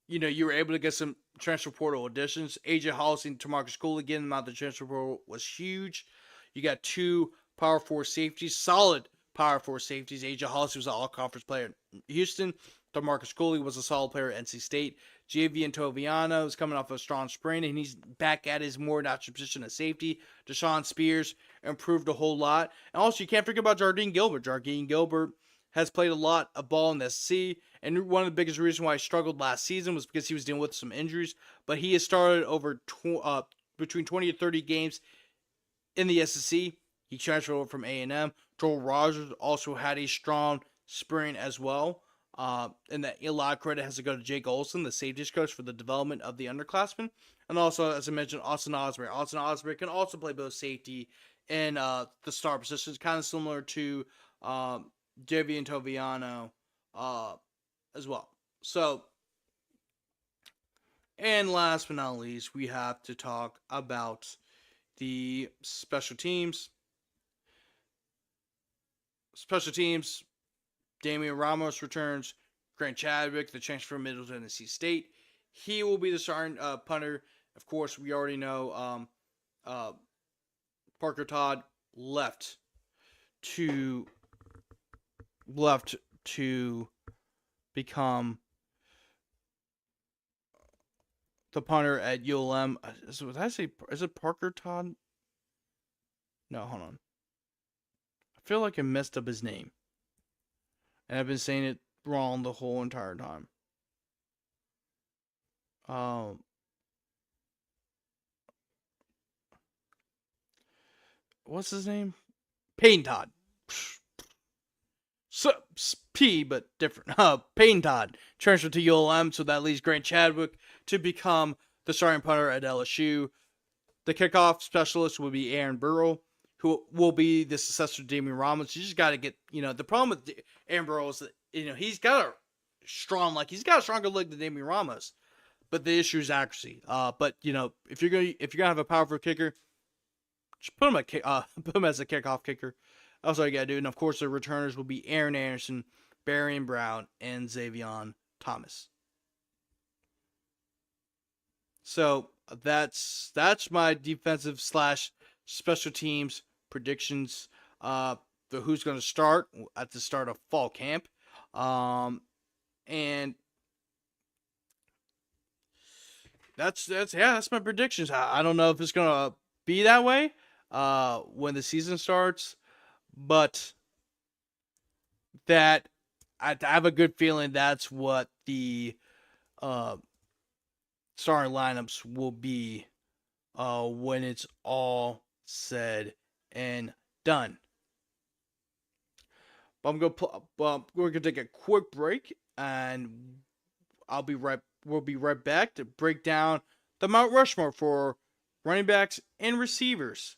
you were able to get some transfer portal additions. AJ Hollis and Tamarcus Cooley getting them out of the transfer portal was huge. You got 2 power 4 safeties, solid power 4 safeties. AJ Hollis was an all-conference player in Houston. Tamarcus Cooley was a solid player at NC State. Javian Toviano is coming off a strong spring, and he's back at his more natural position of safety. Deshaun Spears improved a whole lot. And also, you can't forget about Jardine Gilbert. Jardine Gilbert has played a lot of ball in the SEC, and one of the biggest reasons why he struggled last season was because he was dealing with some injuries. But he has started over between 20 to 30 games in the SEC. He transferred over from A&M. Joel Rogers also had a strong spring as well. And that a lot of credit has to go to Jake Olson, the safeties coach, for the development of the underclassmen. And also, as I mentioned, Austin Osbury. Austin Osbury can also play both safety and the star positions, kind of similar to Javian Toviano as well. So, and last but not least, we have to talk about the special teams. Special teams, Damian Ramos returns. Grant Chadwick, the transfer from Middle Tennessee State, he will be the starting punter. Of course, we already know Parker Todd left to become the punter at ULM. Is it Parker Todd? No, hold on. I feel like I messed up his name. And I've been saying it wrong the whole entire time. What's his name? Peyton Todd. So, P, but different. Peyton Todd transferred to ULM, so that leaves Grant Chadwick to become the starting punter at LSU. The kickoff specialist will be Aaron Burrow, who will be the successor to Damian Ramos. You just got to get, the problem with Aaron Burrow is that, he's got a stronger leg than Damian Ramos, but the issue is accuracy. But if you're gonna have a powerful kicker, Just put him put him as a kickoff kicker. That's all you gotta do. And of course, the returners will be Aaron Anderson, Barian Brown, and Xavion Thomas. So that's my defensive / special teams predictions. For who's going to start at the start of fall camp, and that's my predictions. I don't know if it's going to be that way when the season starts, but that I have a good feeling that's what the starting lineups will be when it's all said and done. But we're gonna take a quick break, and we'll be right back to break down the Mount Rushmore for running backs and receivers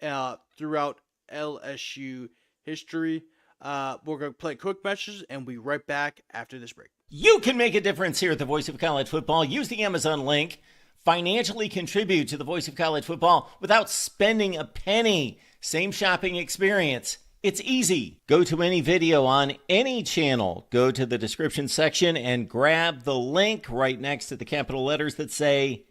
throughout LSU history. We're gonna play quick messages, and we'll be right back after this break. You can make a difference here at the Voice of College Football. Use the Amazon link. Financially contribute to the Voice of College Football without spending a penny. Same shopping experience. It's easy. Go to any video on any channel. Go to the description section and grab the link right next to the capital letters that say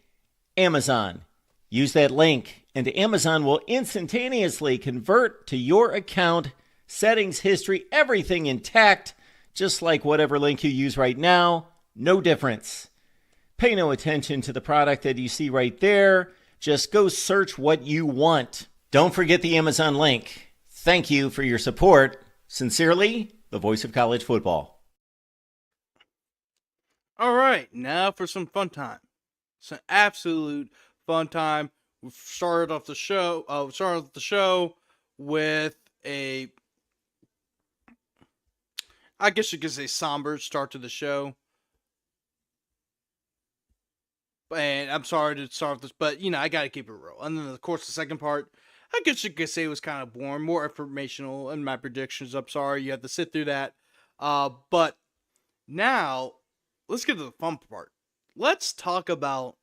Amazon. Use that link, and Amazon will instantaneously convert to your account, settings, history, everything intact, just like whatever link you use right now. No difference. Pay no attention to the product that you see right there. Just go search what you want. Don't forget the Amazon link. Thank you for your support. Sincerely, the Voice of College Football. All right, now for some fun time. Some absolute fun time. We've started off the show with a, I guess you could say, somber start to the show. And I'm sorry to start with this, but, I got to keep it real. And then, of course, the second part, I guess you could say it was kind of boring, more informational in my predictions. I'm sorry you have to sit through that. But now, let's get to the fun part. Let's talk about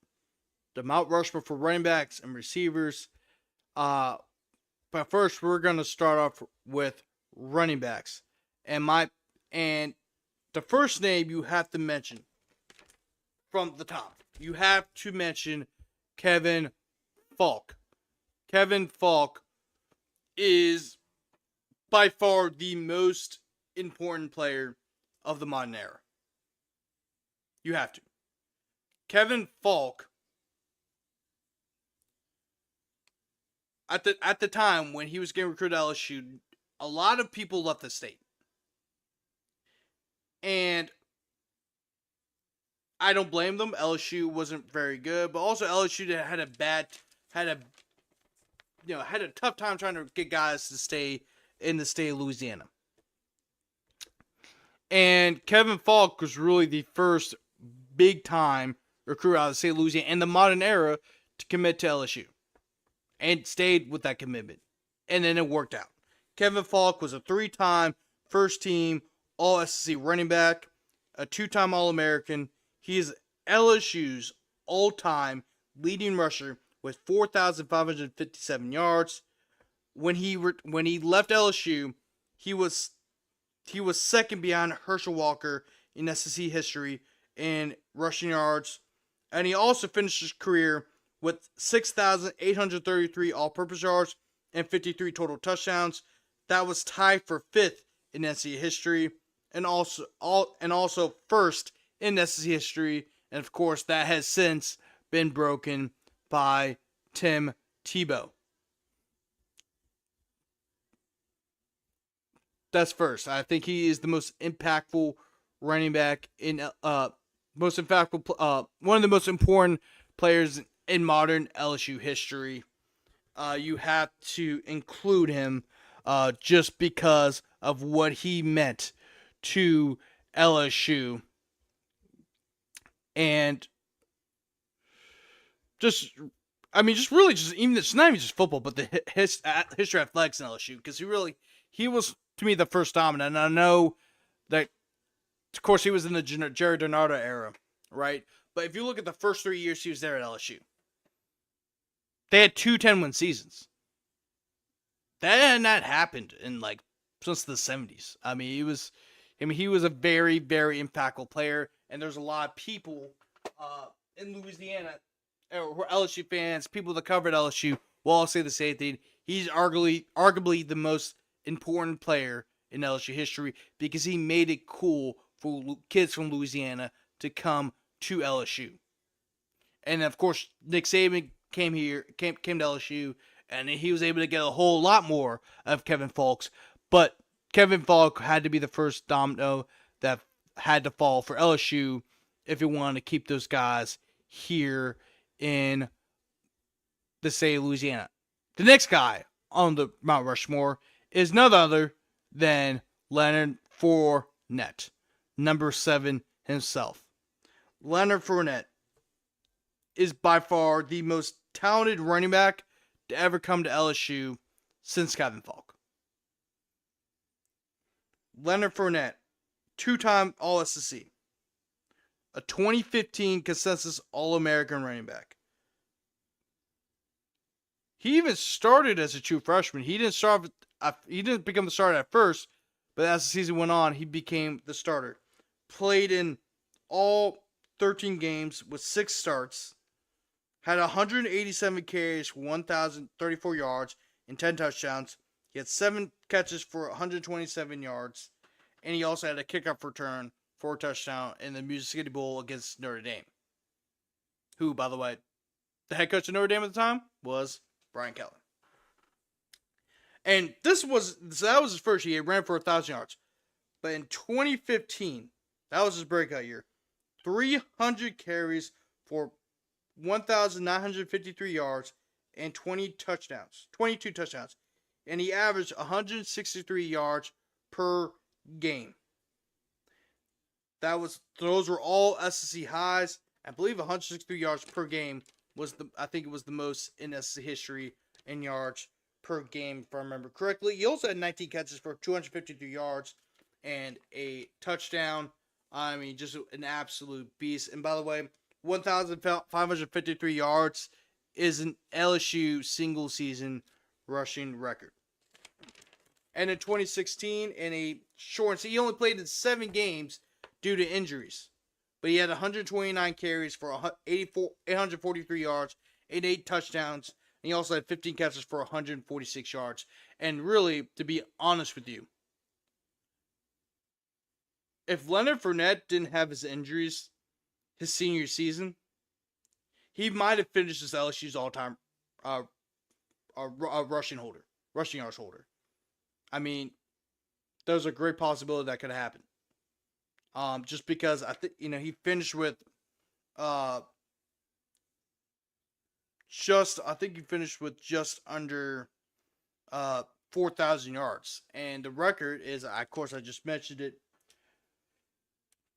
the Mount Rushmore for running backs and receivers. But first, we're going to start off with running backs. And the first name you have to mention from the top. You have to mention Kevin Faulk. Kevin Faulk is by far the most important player of the modern era. You have to. Kevin Faulk, at the time when he was getting recruited to LSU, a lot of people left the state. And I don't blame them. LSU wasn't very good, but also LSU had a tough time trying to get guys to stay in the state of Louisiana. And Kevin Faulk was really the first big-time recruit out of the state of Louisiana in the modern era to commit to LSU. And stayed with that commitment. And then it worked out. Kevin Faulk was a 3-time first-team All-SEC running back, a 2-time All-American. He is LSU's all-time leading rusher with 4,557 yards. When he left LSU, he was second behind Herschel Walker in SEC history in rushing yards, and he also finished his career with 6,833 all-purpose yards and 53 total touchdowns. That was tied for 5th in SEC history, and also first in SEC history, and of course that has since been broken by Tim Tebow. That's first. I think he is the most impactful running back in one of the most important players in modern LSU history. You have to include him just because of what he meant to LSU. And it's not even just football, but the history of athletics in LSU, because he was, to me, the first dominant. And I know that, of course, he was in the Jerry Donardo era, right? But if you look at the first 3 years he was there at LSU, they had 2 10-win seasons. that had not happened in like since the 70s. I mean, he was a very, very impactful player, and there's a lot of people in Louisiana, or LSU fans, people that covered LSU, will all say the same thing. He's arguably the most important player in LSU history because he made it cool for kids from Louisiana to come to LSU. And of course, Nick Saban came to LSU, and he was able to get a whole lot more of Kevin Falks. But Kevin Falk had to be the first domino that had to fall for LSU if it wanted to keep those guys here in the state of Louisiana. The next guy on the Mount Rushmore is none other than Leonard Fournette, number 7 himself. Leonard Fournette is by far the most talented running back to ever come to LSU since Kevin Falk. Leonard Fournette, 2-time All-SEC, a 2015 consensus All-American running back. He even started as a true freshman. He didn't become the starter at first, but as the season went on, he became the starter. Played in all 13 games with 6 starts. Had 187 carries for 1,034 yards and 10 touchdowns. He had 7 catches for 127 yards. And he also had a kickoff return for a touchdown in the Music City Bowl against Notre Dame. Who, by the way, the head coach of Notre Dame at the time was Brian Kelly. And that was his first year. He ran for 1,000 yards. But in 2015, that was his breakout year. 300 carries for 1,953 yards and 22 touchdowns. And he averaged 163 yards per game. Those were all SEC highs. I believe 163 yards per game was the most in SEC history in yards per game, if I remember correctly. He also had 19 catches for 253 yards and a touchdown. I mean, just an absolute beast. And by the way, 1,553 yards is an LSU single season rushing record. And in 2016, in a short season, he only played in 7 games due to injuries. But he had 129 carries for 843 yards and 8 touchdowns. And he also had 15 catches for 146 yards. And really, to be honest with you, if Leonard Fournette didn't have his injuries his senior season, he might have finished as LSU's all-time rushing yards holder. I mean, there's a great possibility that could happen. Just because I think he finished with just under 4,000 yards, and the record is, of course, I just mentioned it,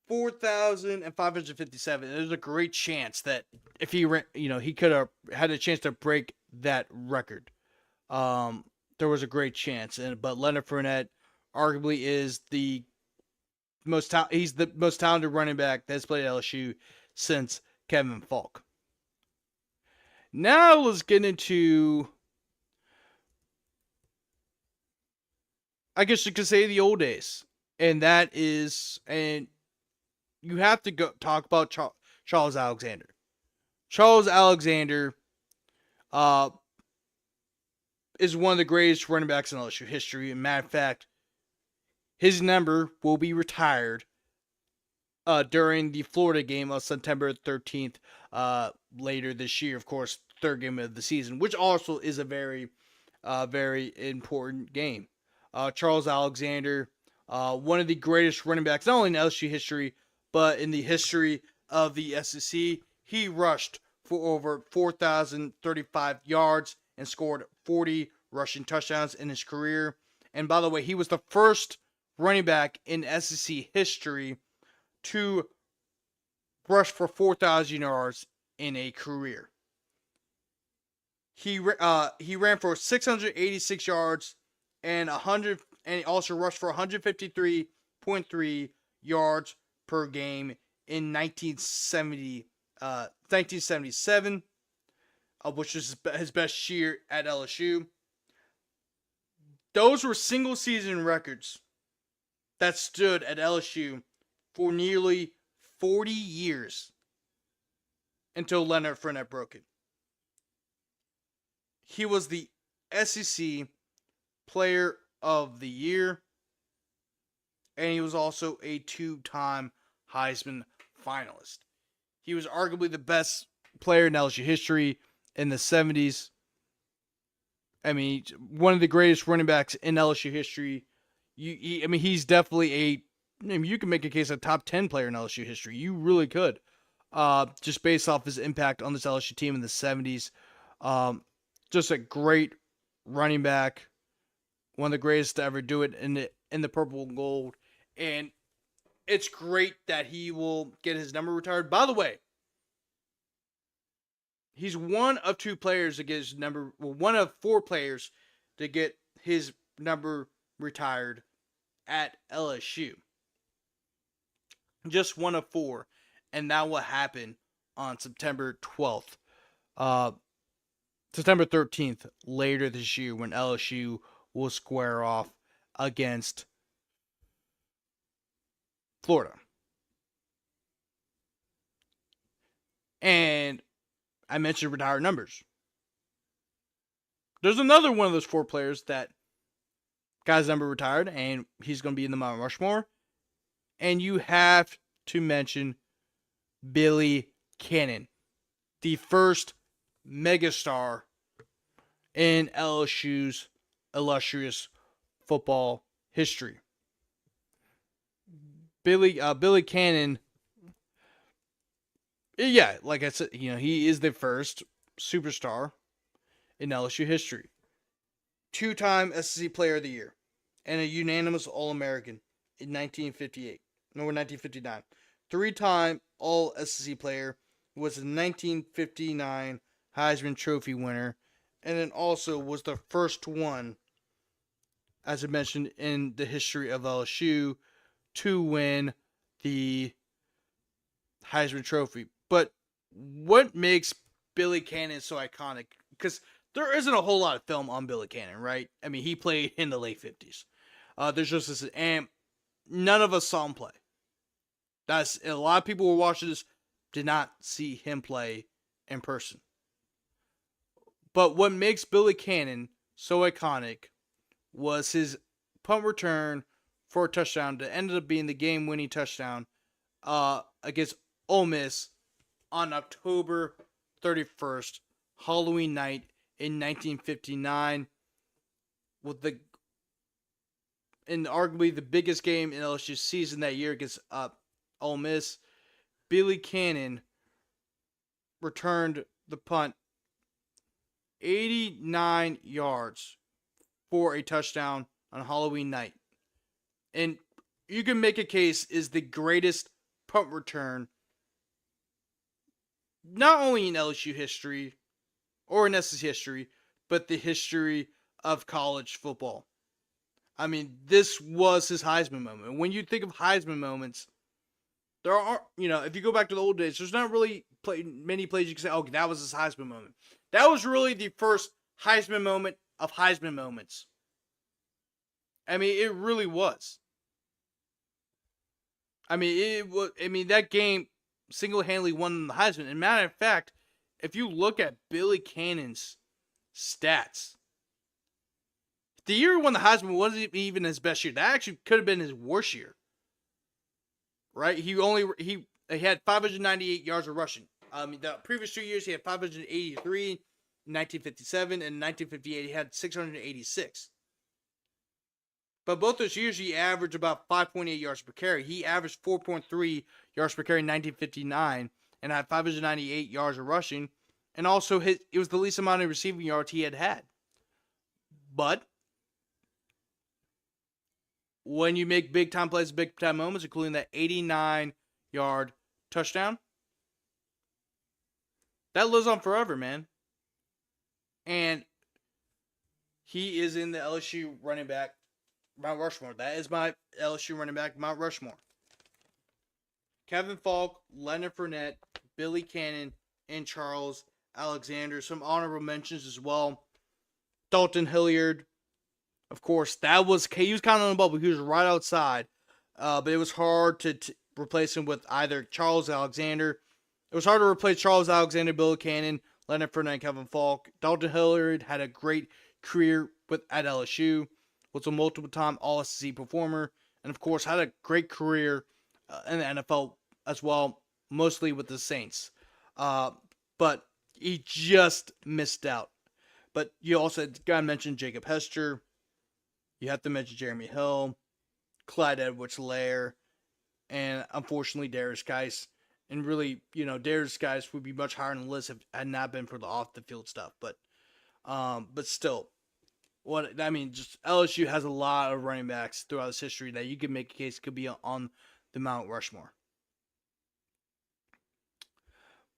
4,557. There's a great chance that if he ran, he could have had a chance to break that record. There was a great chance, but Leonard Fournette arguably is the he's the most talented running back that's played at LSU since Kevin Falk. Now let's get into, I guess you could say, the old days, and you have to talk about Charles Alexander. Charles Alexander is one of the greatest running backs in LSU history. As a matter of fact, his number will be retired during the Florida game on September 13th later this year. Of course, third game of the season, which also is a very, very important game. Charles Alexander, one of the greatest running backs, not only in LSU history, but in the history of the SEC. He rushed for over 4,035 yards and scored 40 rushing touchdowns in his career. And by the way, he was the first running back in SEC history to rush for 4,000 yards in a career. He ran for 686 yards and he also rushed for 153.3 yards per game in 1977, which was his best year at LSU. Those were single season records that stood at LSU for nearly 40 years until Leonard Fournette broke it. He was the SEC Player of the Year, and he was also a 2-time Heisman finalist. He was arguably the best player in LSU history in the 70s. I mean, one of the greatest running backs in LSU history. He's definitely you can make a case a top 10 player in LSU history. You really could. Just based off his impact on this LSU team in the 70s. Just a great running back. One of the greatest to ever do it in the purple and gold. And it's great that he will get his number retired. By the way, he's one of 2 players to get his number. Well, one of 4 players to get his number retired at LSU. Just one of 4, and that will happen on September 12th. September 13th, later this year, when LSU will square off against Florida. And I mentioned retired numbers. There's another one of those 4 players that got his number retired, and he's going to be in the Mount Rushmore. And you have to mention Billy Cannon, the first megastar in LSU's illustrious football history. Billy Cannon, yeah, like I said, he is the first superstar in LSU history. 2-time SEC Player of the Year and a unanimous All-American in 1959. 3-time All-SEC Player, was a 1959 Heisman Trophy winner, and then also was the first one, as I mentioned, in the history of LSU to win the Heisman Trophy. But what makes Billy Cannon so iconic? Because there isn't a whole lot of film on Billy Cannon, right? I mean, he played in the late 50s. There's just this, and none of us saw him play. A lot of people who were watching this did not see him play in person. But what makes Billy Cannon so iconic was his punt return for a touchdown that ended up being the game-winning touchdown against Ole Miss on October 31st, Halloween night in 1959, and arguably the biggest game in LSU's season that year against Ole Miss. Billy Cannon returned the punt 89 yards for a touchdown on Halloween night. And you can make a case is the greatest punt return not only in LSU history or in SEC history, but the history of college football. I mean, this was his Heisman moment. When you think of Heisman moments, there are, if you go back to the old days, there's not really many plays you can say, oh, that was his Heisman moment. That was really the first Heisman moment of Heisman moments. I mean, it really was. I mean, that game single-handedly won the Heisman. And matter of fact, if you look at Billy Cannon's stats, the year he won the Heisman wasn't even his best year. That actually could have been his worst year. Right? He had 598 yards of rushing. The previous 2 years he had 583 in 1957, and in 1958 he had 686. But both those years he averaged about 5.8 yards per carry. He averaged 4.3 yards per carry in 1959 and had 598 yards of rushing, and also it was the least amount of receiving yards he had. But when you make big-time plays, big-time moments, including that 89-yard touchdown, that lives on forever, man. And he is in the LSU running back Mount Rushmore. That is my LSU running back Mount Rushmore. Kevin Falk, Leonard Fournette, Billy Cannon, and Charles Alexander. Some honorable mentions as well. Dalton Hilliard, Of course, he was kind of on the bubble. He was right outside, but it was hard to replace him with either Charles Alexander. It was hard to replace Charles Alexander, Bill Cannon, Leonard Fournette, and Kevin Falk. Dalton Hilliard had a great career at LSU, was a multiple-time All-SEC performer, and of course had a great career in the NFL as well, mostly with the Saints. But he just missed out. But you also got to mention Jacob Hester. You have to mention Jeremy Hill, Clyde Edwards-Helaire, and unfortunately Darius Geis. And really, Darius Geis would be much higher on the list if it had not been for the off-the-field stuff. But still, just LSU has a lot of running backs throughout its history that you could make a case could be on the Mount Rushmore.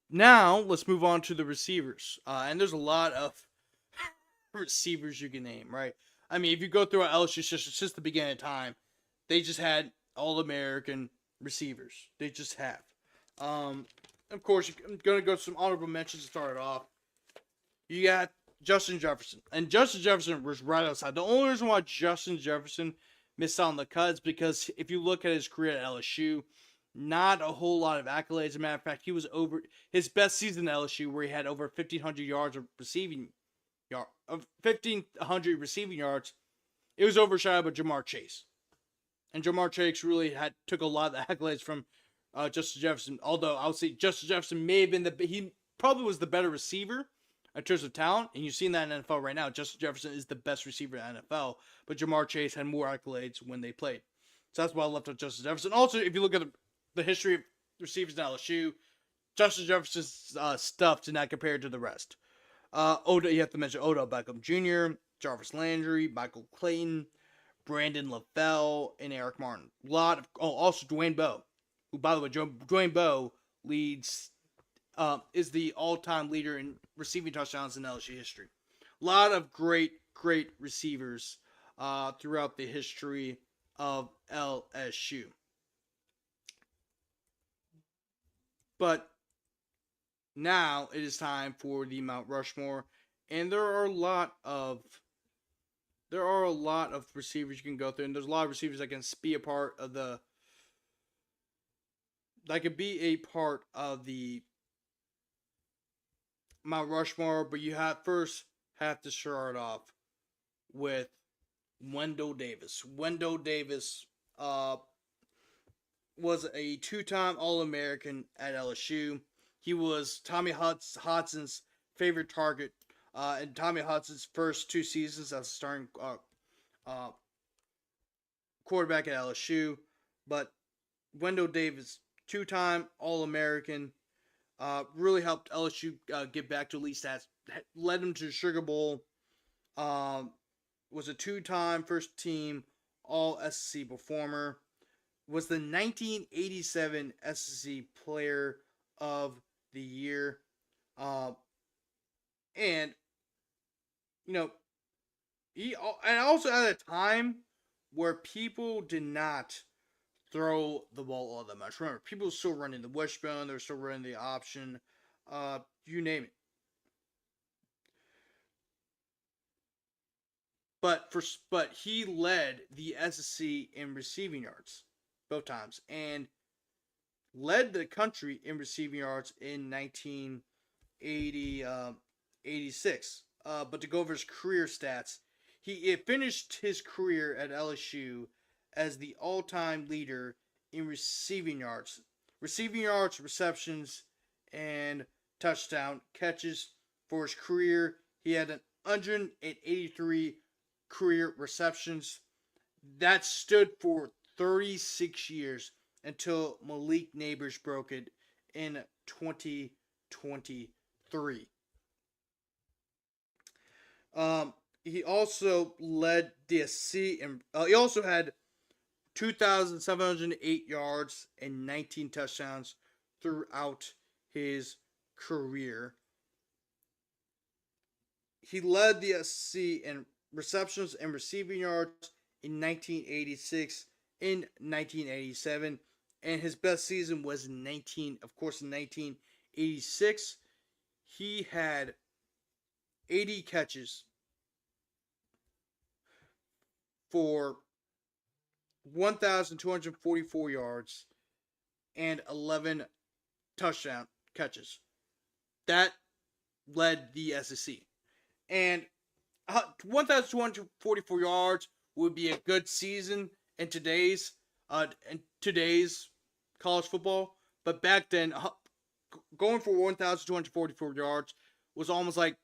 Now, let's move on to the receivers. And there's a lot of receivers you can name, right? I mean, if you go through our LSU since the beginning of time, they just had All-American receivers. They just have. Of course, I'm going to go to some honorable mentions to start it off. You got Justin Jefferson. And Justin Jefferson was right outside. The only reason why Justin Jefferson missed out on the cut is because if you look at his career at LSU, not a whole lot of accolades. As a matter of fact, he was over his best season at LSU where he had over 1,500 yards of receiving 1,500 receiving yards. It was overshadowed by Jamar Chase. And Jamar Chase really took a lot of the accolades from Justin Jefferson. Although I would say Justin Jefferson may have been he probably was the better receiver in terms of talent. And you've seen that in the NFL right now. Justin Jefferson is the best receiver in the NFL. But Jamar Chase had more accolades when they played. So that's why I left out Justin Jefferson. Also, if you look at the history of receivers in LSU, Justin Jefferson's stuff did not compare to the rest. You have to mention Odell Beckham Jr., Jarvis Landry, Michael Clayton, Brandon LaFell, and Eric Martin. Also Dwayne Bowe, who, by the way, Dwayne Bowe is the all-time leader in receiving touchdowns in LSU history. A lot of great receivers throughout the history of LSU. But now it is time for the Mount Rushmore, and there are a lot of receivers you can go through, and there's a lot of receivers that can be a part of the Mount Rushmore. But you have to start off with Wendell Davis. Wendell Davis was a two-time All-American at LSU. He was Tommy Hodson's favorite target in Tommy Hodson's first 2 seasons as a starting quarterback at LSU. But Wendell Davis, two-time All-American, really helped LSU get back to elite stats. Led them to the Sugar Bowl. Was a two-time first-team All-SEC performer. Was the 1987 SEC Player of the Year. And he also at a time where people did not throw the ball all that much. Remember, people were still running the wishbone, they were still running the option, you name it. But he led the SEC in receiving yards both times and led the country in receiving yards in 1986. But to go over his career stats, he finished his career at LSU as the all-time leader in receiving yards, receptions, and touchdown catches for his career. He had 183 career receptions. That stood for 36 years until Malik Neighbors broke it in 2023. He also led DSC, and he also had 2,708 yards and 19 touchdowns throughout his career. He led the SEC in receptions and receiving yards in 1986, in 1987, and his best season was in 1986. He had 80 catches for 1,244 yards and 11 touchdown catches. That led the SEC. And 1,244 yards would be a good season in today's college football. But back then, going for 1,244 yards was almost like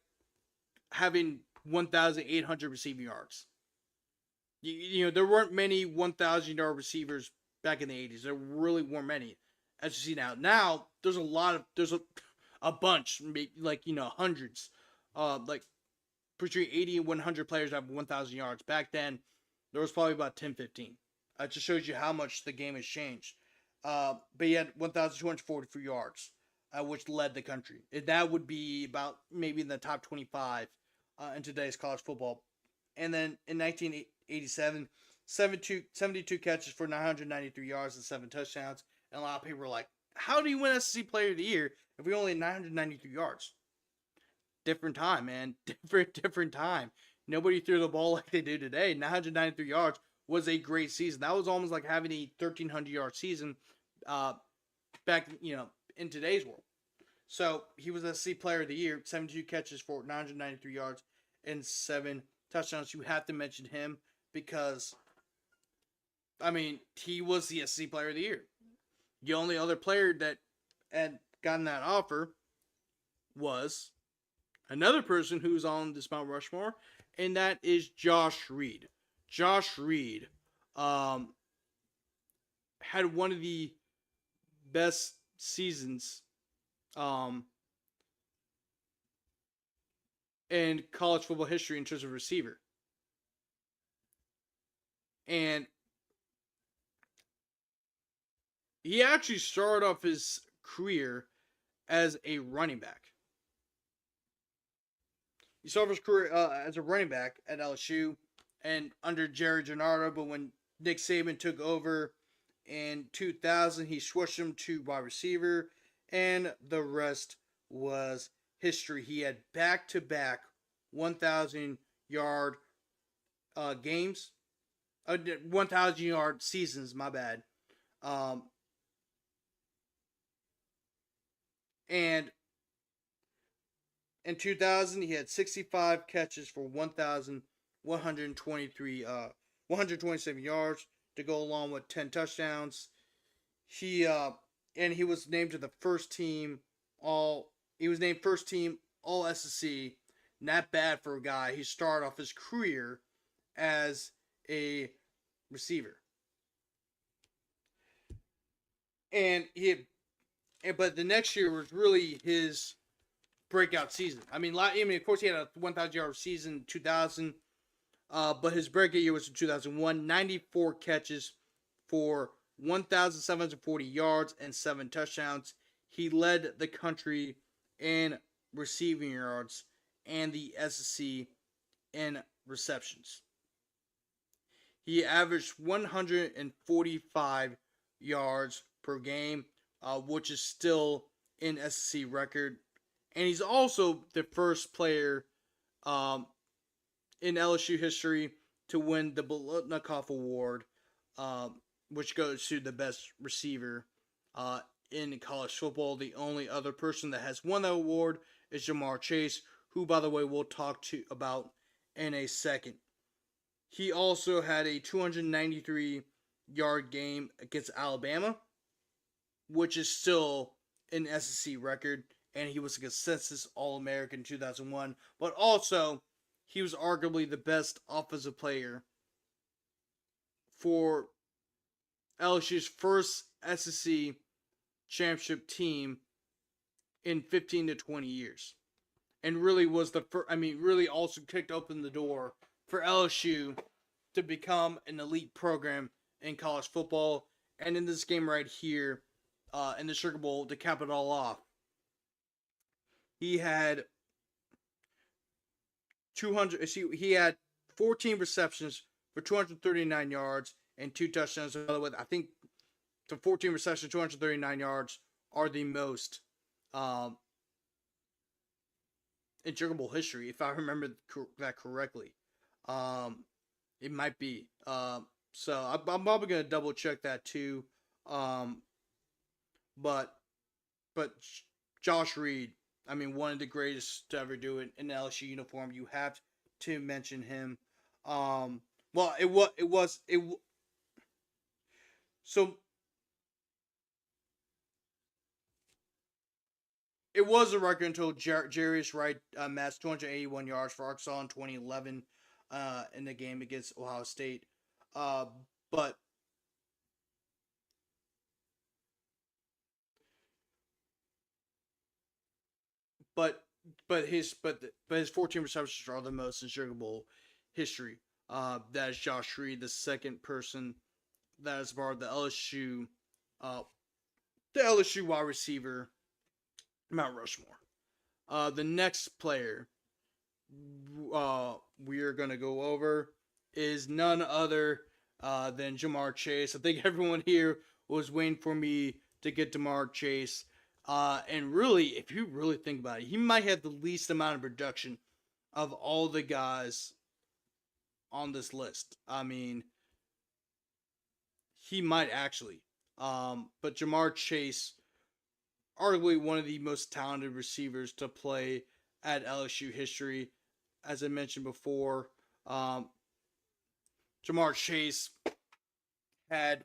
having 1,800 receiving yards. You know, there weren't many 1,000-yard receivers back in the 80s. There really weren't many, as you see now. Now, there's a bunch, like, you know, hundreds. Like, between 80 and 100 players have 1,000 yards. Back then, there was probably about 10, 15. It just shows you how much the game has changed. But he had 1,244 yards, which led the country. That would be about maybe in the top 25 in today's college football. And then in 1987, 72 catches for 993 yards and 7 touchdowns. And a lot of people were like, how do you win SEC Player of the Year if we only had 993 yards? Different time, man. Different time. Nobody threw the ball like they do today. 993 yards was a great season. That was almost like having a 1,300-yard season back, you know, in today's world. So he was SEC Player of the Year, 72 catches for 993 yards and 7 touchdowns. You have to mention him because, I mean, he was the SEC Player of the Year. The only other player that had gotten that offer was another person who's on this Mount Rushmore, and that is Josh Reed. Josh Reed had one of the best seasons in college football history in terms of receiver. And he actually started off his career as a running back. He started his career as a running back at LSU and under Jerry Gennaro, but when Nick Saban took over in 2000, he switched him to wide receiver, and the rest was history. He had back-to-back 1,000-yard games, 1,000-yard seasons, my bad. And in 2000, he had 65 catches for 127 yards to go along with 10 touchdowns. He was named to the first team all SEC. Not bad for a guy. He started off his career as a receiver. But the next year was really his breakout season. I mean, of course, he had a 1,000-yard season in 2000, but his breakout year was in 2001. 94 catches for 1,740 yards and 7 touchdowns. He led the country in receiving yards and the SEC in receptions. He averaged 145 yards per game, which is still an SEC record. And he's also the first player in LSU history to win the Biletnikoff Award, which goes to the best receiver in college football. The only other person that has won that award is Jamar Chase, who, by the way, we'll talk about in a second. He also had a 293-yard game against Alabama, which is still an SEC record, and he was a consensus All-American in 2001. But also, he was arguably the best offensive player for LSU's first SEC championship team in 15 to 20 years. And really was really also kicked open the door for LSU to become an elite program in college football. And in this game right here, in the Sugar Bowl, to cap it all off, he had 14 receptions for 239 yards and 2 touchdowns. By the way, I think the 14 receptions, 239 yards are the most in Sugar Bowl history, if I remember that correctly. It might be. So I'm probably gonna double check that too. Um, but Josh Reed, I mean, one of the greatest to ever do it in the LSU uniform. You have to mention him. Well, so it was a record until Jarius Wright amassed 281 yards for Arkansas in 2011 in the game against Ohio State. Uh, but but his 14 receptions are the most in Sugar Bowl history. That is Josh Reed, the second person that is part of the LSU wide receiver Mount Rushmore. The next player we are gonna go over is none other than Jamar Chase. I think everyone here was waiting for me to get Jamar Chase. And really, if you really think about it, he might have the least amount of production of all the guys on this list. I mean, he might actually. But Jamar Chase, arguably one of the most talented receivers to play at LSU history. As I mentioned before, Jamar Chase had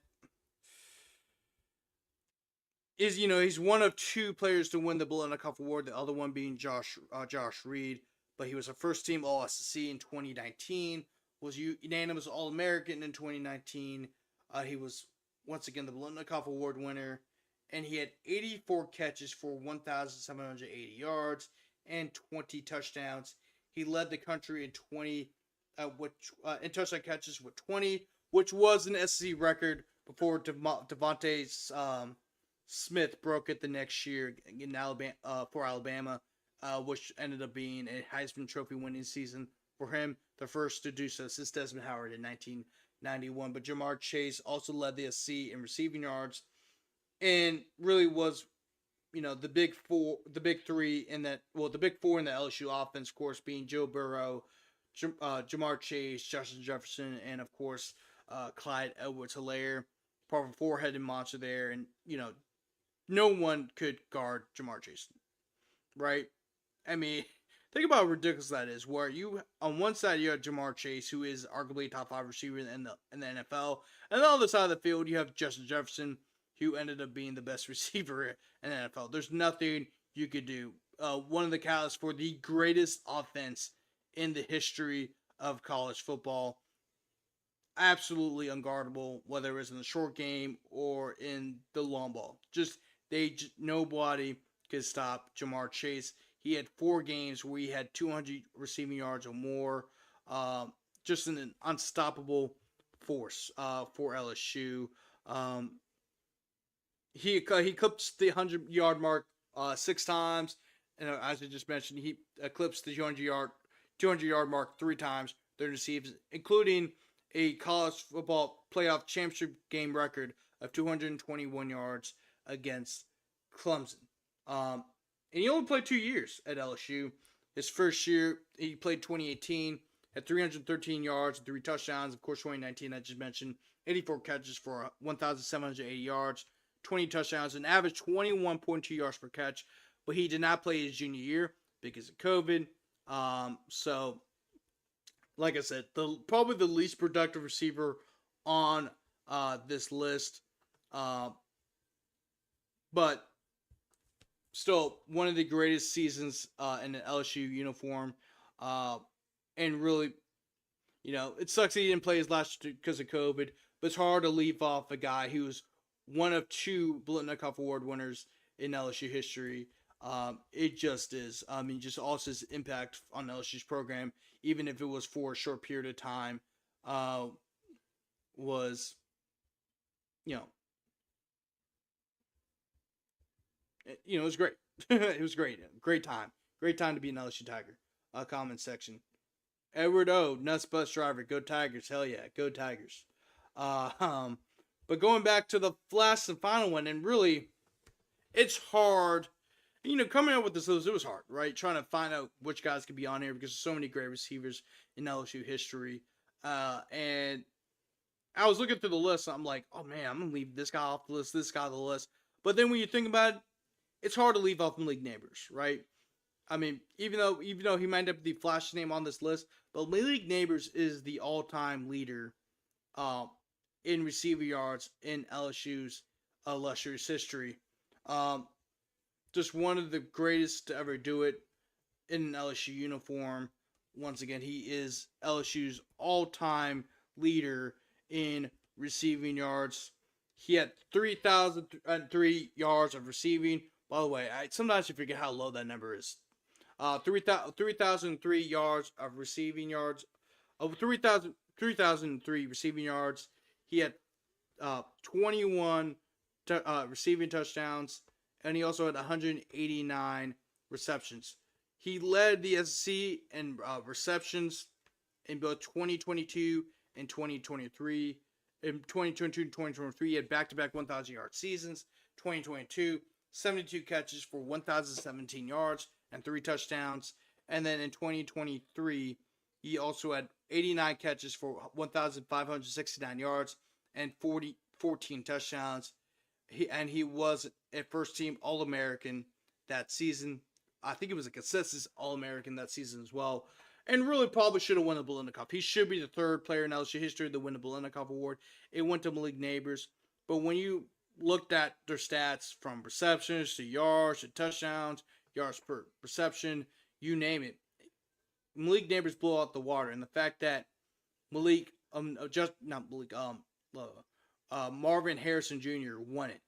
he's one of two players to win the Biletnikoff Award, the other one being Josh Reed, but he was a first team All SEC in 2019, was unanimous All American in 2019. He was once again the Biletnikoff Award winner, and he had 84 catches for 1,780 yards and 20 touchdowns. He led the country in in touchdown catches with 20, which was an SEC record before Devontae Smith broke it the next year in Alabama for Alabama, which ended up being a Heisman Trophy winning season for him, the first to do so since Desmond Howard in 1991. But Jamar Chase also led the SEC in receiving yards, and really was, the big three in that. Well, the big four in the LSU offense, of course, being Joe Burrow, Jamar Chase, Justin Jefferson, and of course, Clyde Edwards-Helaire, part of a four-headed monster there, and no one could guard Jamar Chase, right? I mean, think about how ridiculous that is. Where you on one side you have Jamar Chase, who is arguably a top 5 receiver in the NFL, and on the other side of the field you have Justin Jefferson, who ended up being the best receiver in the NFL. There's nothing you could do. One of the catalysts for the greatest offense in the history of college football. Absolutely unguardable, whether it was in the short game or in the long ball. Nobody could stop Jamar Chase. He had 4 games where he had 200 receiving yards or more. Just an unstoppable force for LSU. He eclipsed the 100-yard mark 6 times, and as I just mentioned, he eclipsed the 200-yard mark 3 times during the season, including a college football playoff championship game record of 221 yards against Clemson. And he only played 2 years at LSU. His first year, he played 2018, had 313 yards and 3 touchdowns. Of course, 2019, I just mentioned, 84 catches for 1,780 yards, 20 touchdowns, an average 21.2 yards per catch. But he did not play his junior year because of COVID. So, like I said, probably the least productive receiver on this list. But still, one of the greatest seasons in an LSU uniform. And really, it sucks he didn't play his last because of COVID. But it's hard to leave off a guy who's one of 2 Biletnikoff Award winners in LSU history. It just is. I mean, just also his impact on LSU's program, even if it was for a short period of time, was, it was great. It was great. Great time. Great time to be an LSU Tiger. Comment section. Edward O, nuts bus driver. Go Tigers. Hell yeah. Go Tigers. But going back to the last and final one, and really, it's hard. Coming up with this list, it was hard, right? Trying to find out which guys could be on here because there's so many great receivers in LSU history. And I was looking through the list, and I'm like, oh man, I'm gonna leave this guy off the list, this guy off the list. But then when you think about it, it's hard to leave off Malik Neighbors, right? I mean, even though he might not be the flash name on this list, but Malik Neighbors is the all-time leader in receiver yards in LSU's illustrious history. Just one of the greatest to ever do it in an LSU uniform. Once again, he is LSU's all-time leader in receiving yards. He had 3,003 yards of receiving. By the way, sometimes you forget how low that number is. 3,003 yards of receiving yards. 3,003 receiving yards. He had 21 receiving touchdowns, and he also had 189 receptions. He led the SEC in receptions in both 2022 and 2023. In 2022 and 2023, he had back-to-back 1,000-yard seasons. 2022, 72 catches for 1,017 yards and 3 touchdowns. And then in 2023, he also had 89 catches for 1,569 yards and 14 touchdowns. He was a first-team All-American that season. I think it was a consensus All-American that season as well. And really probably should have won the Biletnikoff. He should be the third player in LSU history to win the Biletnikoff Award. It went to Malik Neighbors. But when you looked at their stats from receptions to yards to touchdowns, yards per reception, you name it, Malik Neighbors blew out the water. And the fact that Marvin Harrison Jr. won it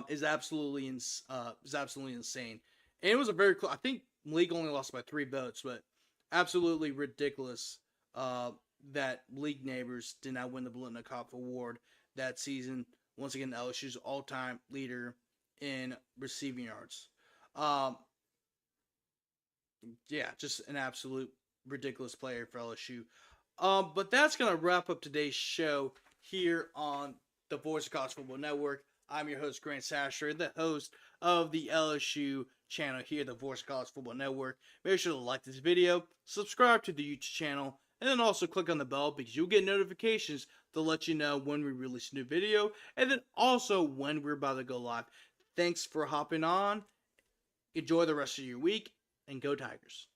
is absolutely insane. And it was a very close. I think Malik only lost by 3 votes, but absolutely ridiculous that Malik Neighbors did not win the Biletnikoff Award that season. Once again, LSU's all-time leader in receiving yards. Yeah, just an absolute ridiculous player for LSU. But that's going to wrap up today's show here on the Voice of College Football Network. I'm your host, Grant Sasher, the host of the LSU channel here, the Voice of College Football Network. Make sure to like this video, subscribe to the YouTube channel, and then also click on the bell because you'll get notifications to let you know when we release a new video, and then also when we're about to go live. Thanks for hopping on. Enjoy the rest of your week, and go Tigers.